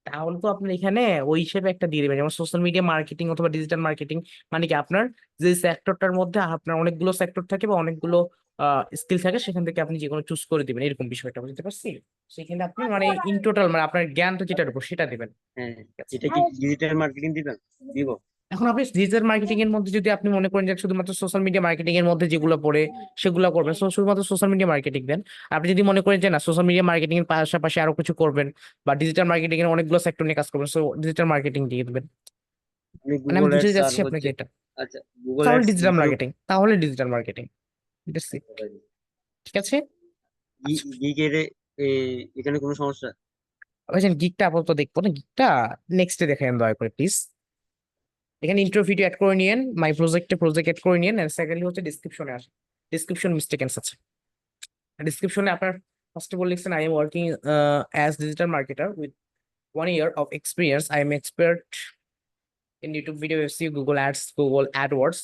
তাহলে তো আপনি এখানে ওই হিসেবে একটা দিয়ে দেবেন, যেমন সোশ্যাল মিডিয়া মার্কেটিং অথবা ডিজিটাল মার্কেটিং। মানে কি আপনার যে সেক্টরটার মধ্যে আপনার অনেকগুলো সেক্টর থাকে বা অনেকগুলো স্কিল থাকে, সেখান থেকে আপনি যে কোনো চুজ করে দিবেন, এরকম বিষয়টা বুঝতে পারছি। সেখানে আপনি মানে ইন টোটাল মানে আপনার জ্ঞানটা যেটার উপর সেটা দিবেন, হ্যাঁ, ঠিক আছে? এটা কি ডিজিটাল মার্কেটিং দিবেন? দিব। এখন আপনি ডিজিটাল মার্কেটিং এর মধ্যে যদি আপনি মনে করেন যে শুধুমাত্র সোশ্যাল মিডিয়া মার্কেটিং এর মধ্যে যেগুলো পড়ে সেগুলো করবেন, শুধুমাত্র সোশ্যাল মিডিয়া মার্কেটিং দেন। আপনি যদি মনে করেন যে না, সোশ্যাল মিডিয়া মার্কেটিং এর পাশাপাশি আরো কিছু করবেন বা ডিজিটাল মার্কেটিং এর অনেকগুলো সেক্টর নিয়ে কাজ করবেন, সো ডিজিটাল মার্কেটিং দিয়ে দিবেন। আমি মানে আমি গুগল বুঝে অ্যাডস আর যাচ্ছি আপনাকে হচ্ছে, এটা। আচ্ছা গুগল তাহলে অ্যাডস ডিজিটাল ইউটিউব। মার্কেটিং, তাহলে ডিজিটাল মার্কেটিং, ঠিক আছে? আচ্ছা গিগের এখানে কোনো সমস্যা? ভাইজান, গিকটা আপাতত দেখবো না, গিকটা নেক্সটে দেখেন দয়া করে প্লিজ। এখানে ইন্ট্রো ভিডিও অ্যাড করে নিয়েন, মাই প্রজেক্ট অ্যাড করে নিয়েন, এন্ড সেকেন্ডলি হচ্ছে ডিসক্রিপশনে আসেন। ডিসক্রিপশন মিস্টেকেন্স আছে ডিসক্রিপশনে। আপনার ফার্স্ট অফ অল লিখছেন I am working as digital marketer with 1 year of experience. I am expert in YouTube video SEO, Google Ads, Google AdWords,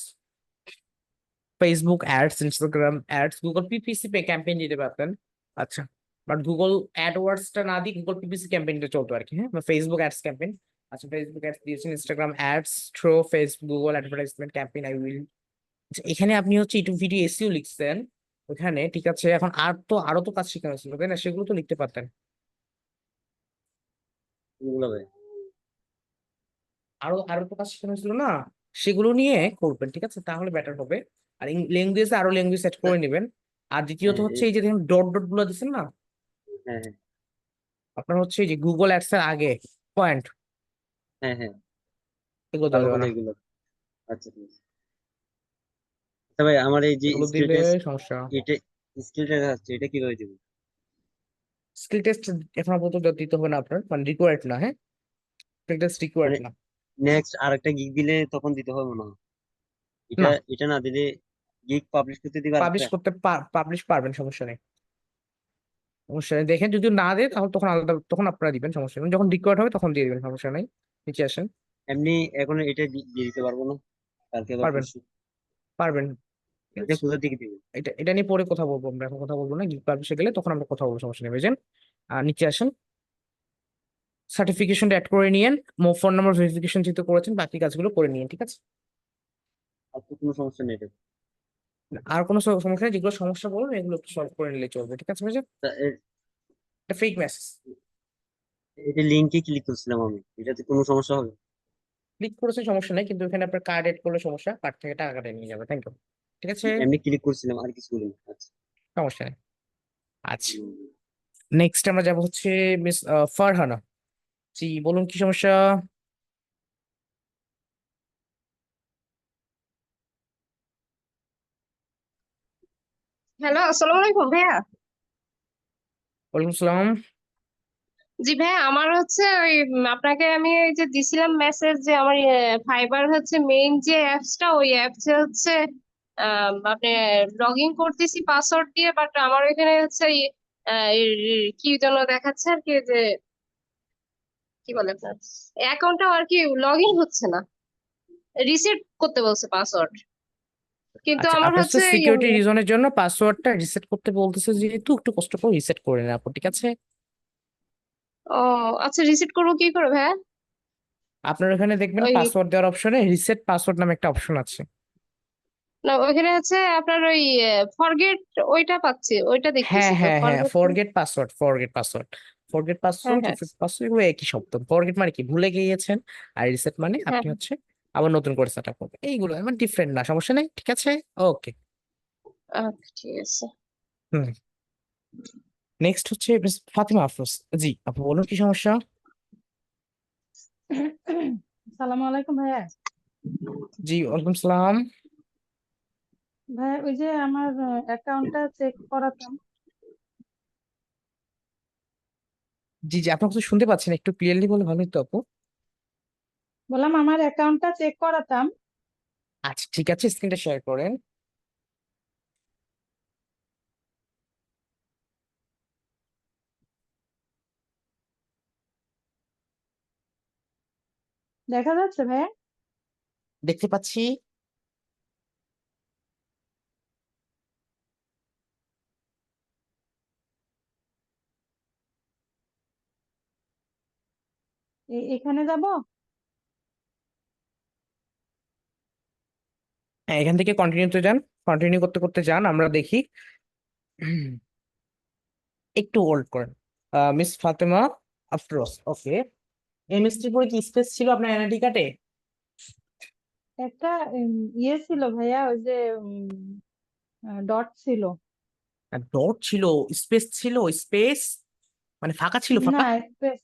Facebook ads, Instagram ads, Google PPC campaign দিতে পারতেন। আচ্ছা, but Google AdWords টা না দিয়ে Google PPC ক্যাম্পেইনটা চলতো আর কি, হ্যাঁ, বা ফেসবুক অ্যাডস ক্যাম্পেইন। আচ্ছা, ফেসবুক অ্যাডস দিয়েছেন, Instagram ads through Facebook Google advertisement campaign I will. এখানে আপনি হচ্ছে ইউটিউব ভিডিও এসইও লিখছেন ওখানে, ঠিক আছে? এখন আরো তো কাজ শেখানো ছিল তাই না, সেগুলো তো লিখতে পারতেন। কোনগুলো ভাই? আরো আরো তো কাজ শেখানো ছিল না, সেগুলো নিয়ে করবেন, ঠিক আছে? তাহলে বেটার হবে। আর ল্যাঙ্গুয়েজে আরো ল্যাঙ্গুয়েজ সেট করে নেবেন। আর দ্বিতীয়ত হ্যাঁ হচ্ছে এই যে দেখুন ডট ডট গুলো দিচ্ছেন না, হ্যাঁ হ্যাঁ আপনার হচ্ছে এই যে গুগল অ্যাডস এর আগে পয়েন্ট, হ্যাঁ হ্যাঁ, এগুলো দেওয়া ভালো যাবে করে না। এগুলো। আচ্ছা ঠিক আছে। আচ্ছা ভাই, আমার এই যে এগুলো স্কিল দিলে টেস্ট, সমস্যা। এটা স্কিলটা আছে, এটা কিভাবে দেবো? স্কিল টেস্ট এখন আপাতত দিতে হবে না আপনার, মানে রিকোয়ার্ড না, হ্যাঁ, স্কিল টেস্ট রিকোয়ার্ড মানে না। নেক্সট আরেকটা গিগ দিলে তখন দিতে হবে মনে হয়। এটা না, এটা না দিলে গিগ পাবলিশ করতে দিবে পাবলিশ আরেকটা? করতে পাবলিশ পারবেন, সমস্যা নেই। সমস্যা নেই, দেখেন যদি না দেয় তাহলে তখন আলাদা, তখন আপনারা দিবেন, সমস্যা নেই। যখন রিকোয়ার্ড হবে তখন দিয়ে দিবেন, সমস্যা নেই। নিচে আসেন। এমনি এখন এটা দিয়ে দিতে পারবো না, কালকে আবার পারবেন, পরশু? পারবেন, ঠিক এটা আছে? কোথা থেকে দিবে? এটা নিয়ে পরে কথা বলবো, আমরা এখন কথা বলবো না, গিগ পাবলিশে গেলে তখন আমরা কথা বলবো, সমস্যা নেই বুঝেন। আর নিচে আসেন, সার্টিফিকেশনটা অ্যাড করে নিয়েন, ফোন নাম্বার ভেরিফিকেশন যেহেতু করেছেন, বাকি কাজগুলো করে নিন, ঠিক আছে? আর তো কোনো সমস্যা নেই এটা। আর কোনো সমস্যা নেই, যেগুলো সমস্যা বলবেন এগুলো একটু সলভ করে নিলে চলবে, ঠিক আছে ভাইজান? তা এটা ফেক মেসেজ। এটা লিঙ্কে ক্লিক করছিলাম আমি, এটাতে কোনো সমস্যা হবে? ক্লিক করেছে সমস্যা নেই, কিন্তু এখানে আপনার কার্ড এড করলে সমস্যা, কার্ড থেকে টাকাটা নিয়ে যাবে। Thank you. ঠিক আছে, এমনি ক্লিক করছিলাম, আর কিছু করিনি। আচ্ছা। সমস্যা নেই। আচ্ছা, হুম। নেক্সট আমরা যাব হচ্ছে মিস ফারহানা। জি বলুন, কি সমস্যা? হ্যালো, আসসালামু আলাইকুম ভাইয়া। ওয়ালাইকুম সালাম। জি ভাইয়া, আমার হচ্ছে ওই আপনাকে আমি এই যে দিছিলাম মেসেজ যে আমার ফাইবার হচ্ছে মেইন যে অ্যাপসটা, ওই অ্যাপসে হচ্ছে আপনি লগ ইন করতেছি পাসওয়ার্ড দিয়ে, বাট আমার এখানে হচ্ছে কি যেন দেখাচ্ছে আর কি, যে কি বলে আপনার অ্যাকাউন্টটা আর কি লগ ইন হচ্ছে না, রিসেট করতে বলছে পাসওয়ার্ড, কিন্তু আচ্ছা, আমার আপনার হচ্ছে সিকিউরিটি রিজনের জন্য পাসওয়ার্ডটা রিসেট করতে বলতেছে, যেহেতু একটু কষ্ট করে রিসেট করে নেন আপু, ঠিক আছে? ও আচ্ছা, রিসেট করবো কি করে ভাইয়া? আপনার এখানে দেখবেন ওই পাসওয়ার্ড দেওয়ার অপশনে রিসেট পাসওয়ার্ড নামে একটা অপশন আছে। না, ওইখানে হচ্ছে আপনার ওই ফরগেট, ওইটা পাচ্ছি, ওইটা দেখতেছি হ্যাঁ তো হ্যাঁ হ্যাঁ, forget. Forget password, forget password, forget হ্যাঁ পাসওয়ার্ড, হ্যাঁ রিসেট পাসওয়ার্ড, এগুলো একই শব্দ। ফরগেট মানে কি, ভুলে গিয়েছেন, আর রিসেট মানে হ্যাঁ আপনি হচ্ছে আবার নতুন করে সেট আপ করবেন। এইগুলো মানে ডিফারেন্ট না, সমস্যা নেই, ঠিক আছে? ওকে। আচ্ছা, ঠিক আছে। হুম, নেক্সট হচ্ছে মিস ফাতিমা আফরোজ। জি আপু বলুন, কি সমস্যা? আসসালামু আলাইকুম ভাইয়া। জি ওয়ালাইকুম সালাম। ভাইয়া ওই যে আমার অ্যাকাউন্টটা চেক করাতাম। জি জি, আপনাকে তো শুনতে পাচ্ছেন, একটু ক্লিয়ারলি বলে ভালো হতো আপু। বললাম আমার অ্যাকাউন্টটা চেক করাতাম। আচ্ছা ঠিক আছে, স্ক্রিনটা শেয়ার করেন। দেখা যাচ্ছে ভাইয়া? দেখতে পাচ্ছি। এখানে যাব? হ্যাঁ, এখান থেকে কন্টিনিউতে যান, কন্টিনিউ করতে করতে যান, আমরা দেখি। একটু হোল্ড করেন। মিস ফাতেমা আফরোজ, ওকে। এমএসটির পরে কি স্পেস ছিল আপনার এনআইডি কার্ডে? একটা ইয়ে ছিল ভাইয়া, ওই যে ডট ছিল। ডট ছিল, স্পেস ছিল, স্পেস মানে ফাঁকা ছিল, না ফাঁকা স্পেস,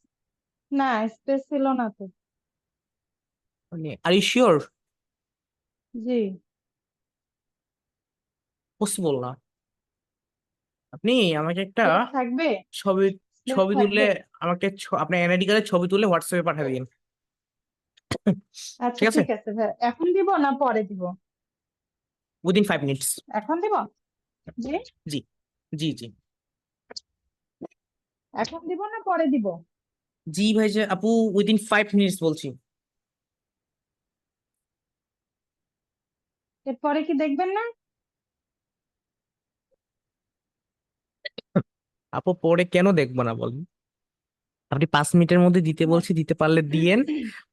না স্পেস ছিল না তো। মানে। Are you sure? জি। পসিবল না। আপনি আমাকে একটা স্পেস থাকবে, ছবি স্পেস ছবি তুলে থাকবে। আমাকে আপনার এনআইডি কার্ডের ছবি তুলে হোয়াটসঅ্যাপে পাঠিয়ে দিন। আচ্ছা ঠিক আছে, ঠিক আছে ভাইয়া, এখন দিব না পরে দিব? Within 5 minutes. এখন দিব? জি। জি জি জি এখন দিব না পরে দিব? জি ভাই, যে আপু উইদিন 5 মিনিটস বলছি। এরপরে কি দেখবেন না? আপু পরে কেন দেখবো না বলেন? আপনি 5 মিনিটের মধ্যে দিতে না। বলছি, দিতে পারলে দিয়েন,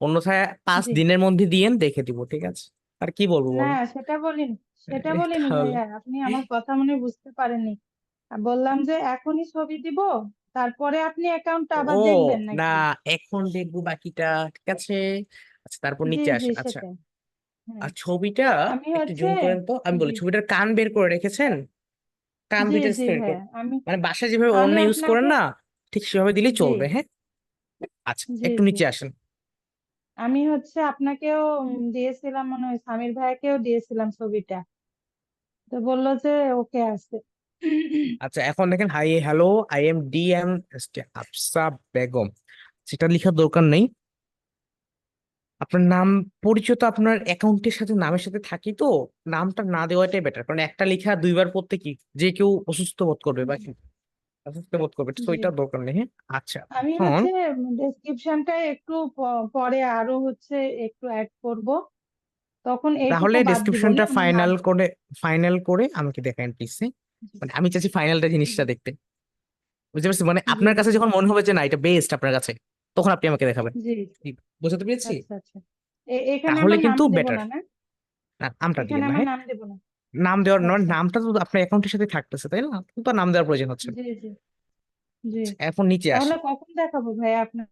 অন্যথায় 5 দিনের মধ্যে দিয়েন, দেখে দিব, ঠিক আছে? আর কি বলবো না বলেন? সেটা বলিনি, সেটা বলিনি তাহলে ভাইয়া, আপনি আমার কথা মনে হয় বুঝতে পারেননি। বললাম যে এখনই ছবি দিব, তারপরে আপনি অ্যাকাউন্টটা আবার ও দেখবেন না, নাকি? এখন দেখবো বাকিটা, ঠিক আছে? আচ্ছা তারপর জি নিচে জি আসেন। আচ্ছা, সেটাই। হ্যাঁ, আর ছবিটা আমি একটু হচ্ছে, জুম করেন তো, আমি বলি জি ছবিটার কান বের করে রেখেছেন? কান জি দুইটা জি স্ক্রিন ভাইয়া, আমি মানে বাসায় যেভাবে আমি ওড়না ইউজ করেন আপনাকে, না, ঠিক সেভাবে দিলেই জি চলবে, হ্যাঁ? আচ্ছা জি একটু জি, নিচে আসেন। আমি হচ্ছে আপনাকেও দিয়েছিলাম, মনে হয় সামির ভাইয়াকেও দিয়েছিলাম ছবিটা, তো বললো যে ওকে আছে। আচ্ছা এখন দেখেন, hi hello, I am DM Afsa Begum, সেটা লেখার দরকার নেই। আপনার নাম, পরিচয় তো আপনার অ্যাকাউন্টের সাথে, নামের সাথে থাকি তো, নামটা না দেওয়াটাই বেটার, কারণ একটা লেখা দুইবার পড়তে কি যে কেউ অসুস্থ বোধ করবে বা কি অসুস্থ বোধ করবে, তো জি, ওইটার দরকার নেই, হ্যাঁ? আচ্ছা আমি এখন হচ্ছে ডেসক্রিপশনটা একটু পরে আরো হচ্ছে একটু অ্যাড করব, তখন এইটুকু তাহলে বাদ দিব, ডেসক্রিপশনটা আমার নাম। ফাইনাল করে আমাকে দেখান প্লিজ। মানে আমি চাচ্ছি ফাইনালটা জিনিসটা দেখতে, বুঝতে পারছি? মানে জি আপনার কাছে জি যখন মনে হবে যে না এটা বেস্ট আপনার কাছে, তখন আপনি আমাকে দেখাবেন। জি। কি, বুঝতে পেরেছি? আচ্ছা আচ্ছা, এখানে তাহলে আমার নাম কিন্তু দেব বেটার। না, না না, নামটা এখানে দিয়েন না, আমার হ্যাঁ? নাম দেব না। নাম দেওয়ার নয়, আচ্ছা, নামটা তো আপনার অ্যাকাউন্টের সাথে থাকতেছে, তাই না? তো আর নাম দেওয়ার প্রয়োজন হচ্ছে না। জি জি জি এখন নিচে তাহলে আসেন, কখন দেখাবো ভাইয়া আপনার?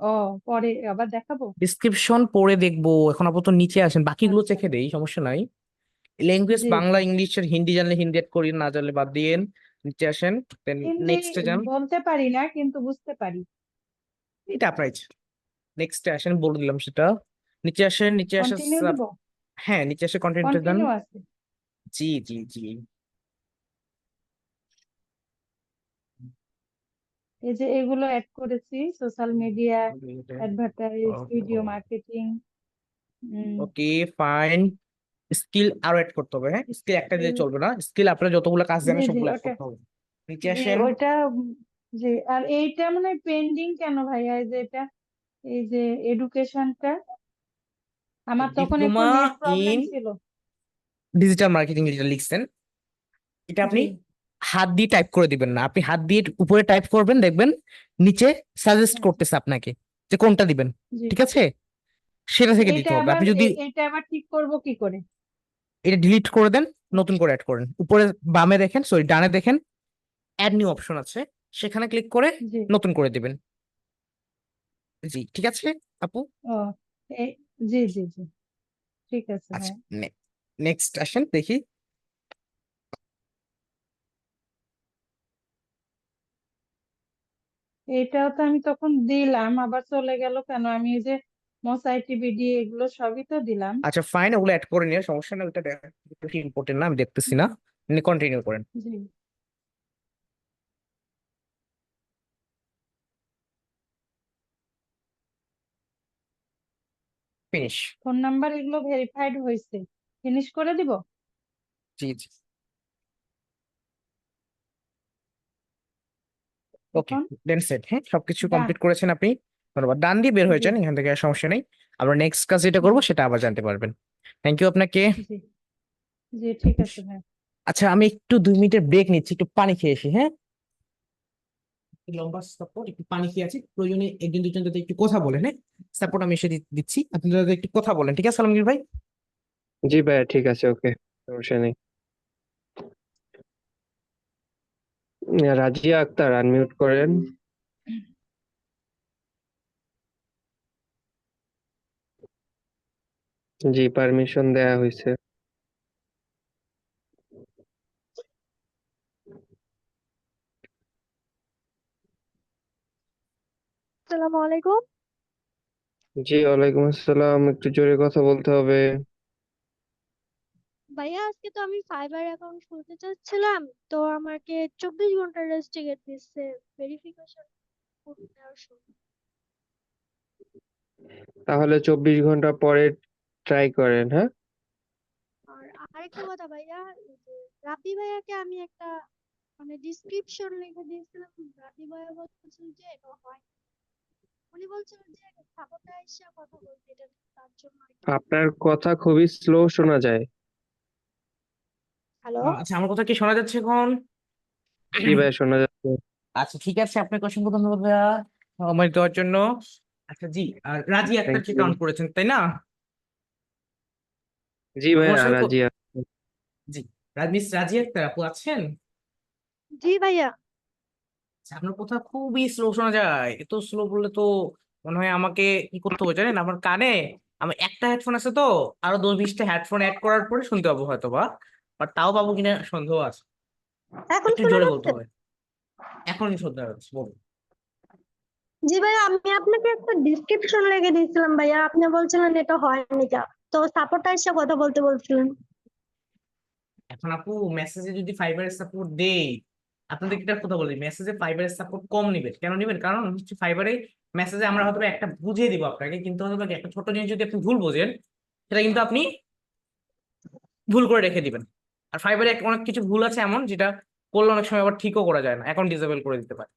ও পরে আবার দেখাবো। ডিসক্রিপশন পড়ে দেখবো, এখন আপাতত নিচে আসেন, বাকিগুলো আচ্ছা চেখে দেই, সমস্যা নাই। ল্যাঙ্গুয়েজ জি বাংলা, জি ইংলিশ আর হিন্দি জানলে হিন্দি অ্যাড করি, না জানলে বাদ দিয়েন। নিচে আসেন, দেন হিন্দি নেক্সটে যান। বলতে পারি না কিন্তু বুঝতে পারি। এটা আপনার ইচ্ছা। নেক্সটে আসেন, বলে দিলাম সেটা। নিচে আসেন, নিচে আসে কন্টিনিউ দিব? হ্যাঁ নিচে এসে কন্টেন্টে যান। কন্টিনিউ আছে। জি জি জি। এই যে এগুলো অ্যাড করেছি, social media, advertise, video marketing. Okay fine. Skill আরো অ্যাড করতে হবে, হ্যাঁ স্কিল একটা দিলে চলবে না, স্কিল আপনার যতগুলো কাজ জি জানেন জি সবগুলো অ্যাড ওটা, করতে হবে। নিচে জি আসেন, ওইটা জি। আর এইটা মানে পেন্ডিং কেন ভাইয়া? এই যে এটা, এই যে এডুকেশনটা, আমার তখন একটু ডিপ্লোমা নেট প্রবলেম ইন ছিল। ডিজিটাল মার্কেটিং যেটা লিখছেন, এটা আপনি জি হাত দিয়ে টাইপ করে দিবেন না, আপনি হাত দিয়ে উপরে টাইপ করবেন, দেখবেন নিচে সাজেস্ট আচ্ছা করতেছে আপনাকে যে কোনটা দিবেন, জি। ঠিক আছে? সেটা থেকে এইটা দিতে হবে। আবার আপনি যদি এইটা আবার ঠিক করব কি করে? এটা ডিলিট করে দেন, নতুন করে অ্যাড করেন, উপরে বামে দেখেন, সরি ডানে দেখেন, অ্যাড নিউ অপশন আছে, সেখানে ক্লিক করে জি নতুন করে দিবেন। জি ঠিক আছে আপু। ও এই জি জি জি ঠিক আছে আচ্ছা ভাই। নেক্সট আসেন দেখি। এইটাও তো আমি তখন দিলাম, আবার চলে গেল কেন? আমি এই যে মস আইটিবিডি এগুলো সবই তো দিলাম। আচ্ছা ফাইন, ওগুলো অ্যাড করে নিয়ে সমস্যা নেই, ওটা বেশি ইম্পর্টেন্ট না, আমি দেখতেছি না, আপনি কন্টিনিউ করেন। জি ফিনিশ। ফোন নাম্বার এগুলো ভেরিফাইড হয়েছে, ফিনিশ করে দিব জি জি ওকে, এখন। দেন সেট, হ্যাঁ সবকিছু ডান। কমপ্লিট করেছেন আপনি, ধন্যবাদ। ডান দিয়ে বের হয়ে জি যান এখান থেকে, আর সমস্যা নেই। আমরা নেক্সট কাজ যেটা জি করবো সেটা আবার জানতে পারবেন। থ্যাংক ইউ আপনাকে। জি জি ঠিক আছে ভাই। আচ্ছা আমি একটু 2 মিনিটের ব্রেক নিচ্ছি, একটু পানি খেয়ে আসি, হ্যাঁ একটু লম্বা সাপোর্ট, একটু পানি খেয়ে আছি, প্রয়োজনে একজন দুজন যাতে একটু কথা বলেন, হ্যাঁ সাপোর্ট আমি এসে দিচ্ছি, আপনি যাতে একটু কথা বলেন, ঠিক আছে আলমগীর ভাই? জি ভাইয়া ঠিক আছে, ওকে, সমস্যা নেই। রাজিয়া আক্তার আনমিউট করেন। জি পারমিশন দেয়া হয়েছে। আসসালামু আলাইকুম। জি ওয়ালাইকুম আসসালাম, একটু জোরে কথা বলতে হবে। ভাইয়া আজকে তো আমি ফাইবার অ্যাকাউন্ট খুলতে চাচ্ছিলাম, তো আমাকে 24 ঘন্টা রেস্ট্রিক্টেড দিচ্ছে ভেরিফিকেশন করতে দেওয়ার সময়। তাহলে 24 ঘন্টা পরে ট্রাই করেন, হ্যাঁ। আর আরেকটা কথা ভাইয়া, এই যে রাবি ভাইয়াকে আমি একটা মানে ডিসক্রিপশন লিখে দিয়েছিলাম, রাবি ভাইয়া বলছিল যে এটা হয়, উনি বলছিল যে সাপোর্টে এসে কথা বলতে, এটা তার জন্য আর কি। আপনার কথা খুবই স্লো শোনা যায়। হ্যালো। আচ্ছা আমার কথা কি শোনা যাচ্ছে এখন? জি ভাইয়া শোনা যাচ্ছে। আচ্ছা ঠিক আছে, আপনাকে অসংখ্য ধন্যবাদ ভাইয়া সময় দেওয়ার জন্য। আচ্ছা জি, আর রাজি থ্যাংক আক্তারকে ইউ। কাউন্ট করেছেন তাই না? জি আমার ভাইয়া সঙ্গে রাজিয়া। জি, মিস রাজি আক্তার আপু আছেন? জি ভাইয়া। আচ্ছা, আপনার কথা খুবই স্লো শোনা যায়, এত স্লো বললে তো মনে হয় আমাকে কি করতে হবে জানেন, আমার কানে আমি একটা হেডফোন আছে তো, আরো 10-20টা হেডফোন অ্যাড করার পরে শুনতে পাবো হয়তো বা, বাট তাও পাবো কিনা সন্দেহ আছে। এখন একটু শোনা জোরে বলতে যাচ্ছে? হবে। এখন শুনতে পাচ্ছি, বলুন। জি ভাইয়া, আমি আপনাকে একটা ডিসক্রিপশন লিখে দিয়েছিলাম ভাইয়া, আপনি বলছিলেন এটা হয়নি যা, তো সাপোর্টে এসে কথা বলতে বলছিলেন। এখন আপু মেসেজে যদি ফাইবারের সাপোর্ট দেই, আপনাদের একটা কথা বলি, মেসেজে ফাইবারের সাপোর্ট কম নিবেন, কেন নিবেন? কারণ হচ্ছে ফাইবারে মেসেজে আমরা হয়তো বা একটা বুঝিয়ে দিব আপনাকে, কিন্তু হয়তো বা একটা ছোট জিনিস যদি আপনি ভুল বোঝেন, সেটা কিন্তু আপনি ভুল করে রেখে দিবেন। আর ফাইবারে অনেক কিছু ভুল আছে এমন, যেটা করলে অনেক সময় আবার ঠিকও করা যায় না, এখন ডিসেবল করে দিতে পারে।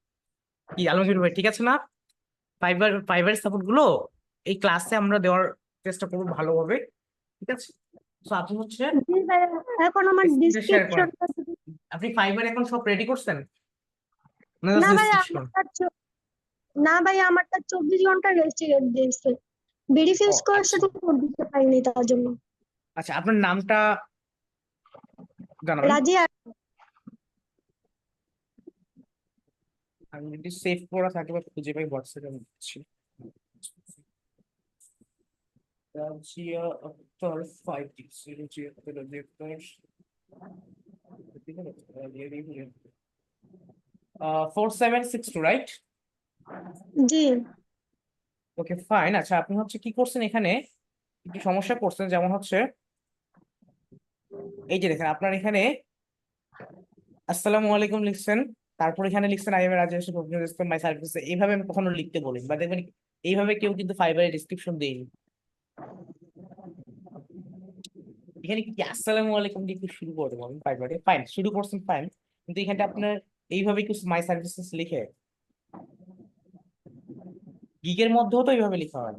কি আলমগীর ভাই ঠিক আছে না? ফাইবারের সাপোর্ট গুলো এই ক্লাসে আমরা দেওয়ার চেষ্টা করবো ভালোভাবে, ঠিক আছে? তো আপনি হচ্ছে জি ভাইয়া, এখন আমার স্ক্রিনটা শেয়ার করেন। ডিসক্রিপশনটা। আপনি ফাইবার এখন সব রেডি করছেন না, না জাস্ট ভাইয়া ডিসক্রিপশন? না ভাইয়া, আমারটা 24 ঘন্টা রেস্ট্রিক্টেড দিয়েছে, ও ভেরিফাইস করার আচ্ছা সাথে কোড দিতে পারিনি তার জন্য। আচ্ছা, আপনার নামটা জানাবেন। রাজিয়া। আমি যদি সেভ করা থাকে বা খুঁজে পাই হোয়াটসঅ্যাপে আমি দিচ্ছি। রাজিয়া আক্তার 4762, রাইট? জি ওকে ফাইন। আচ্ছা আপনি হচ্ছে কি করছেন এখানে একটু সমস্যা করছেন, যেমন হচ্ছে এই যে দেখেন আপনার এখানে আসসালামু আলাইকুম লিখছেন, তারপর এখানে লিখছেন I am Rajesh my service. এইভাবে আমি কখনো লিখতে বলি বা দেখবেন এইভাবে কেউ কিন্তু ফাইবারের ডিসক্রিপশন দেয়নি। এখানে কি আসসালামু আলাইকুম দিয়ে কি শুরু করে বলেন ফাইবারে? ফাইন, শুরু করছেন ফাইন, কিন্তু এখানটা আপনার এইভাবে কিছু মাই সার্ভিসেস লিখে গিগের মধ্যেও তো এইভাবে লেখা হয়,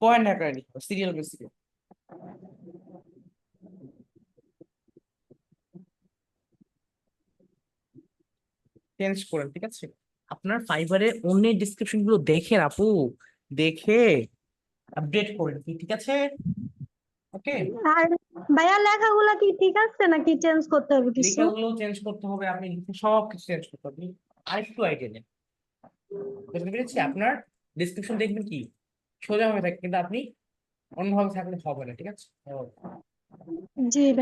পয়েন্ট আকারে লিখা হয় সিরিয়াল বেসিসে। চেঞ্জ করেন, ঠিক আছে? আপনার ফাইবারে অন্যের ডিসক্রিপশন গুলো দেখেন আপু, দেখে আপডেট করেন, ঠিক আছে? ওকে, আর ভাইয়া লেখাগুলা কি ঠিক আছে নাকি চেঞ্জ করতে হবে কিছু? লেখাগুলো চেঞ্জ করতে হবে, আপনি লিখে সব কিছু চেঞ্জ করতে হবে। আরেকটু আইডিয়া নেন, বুঝতে পেরেছি? আপনার ডিসক্রিপশন দেখবেন কি সোজা হয়ে থাকে, কিন্তু আপনি অন্যভাবে থাকলে হবে না, ঠিক আছে? জি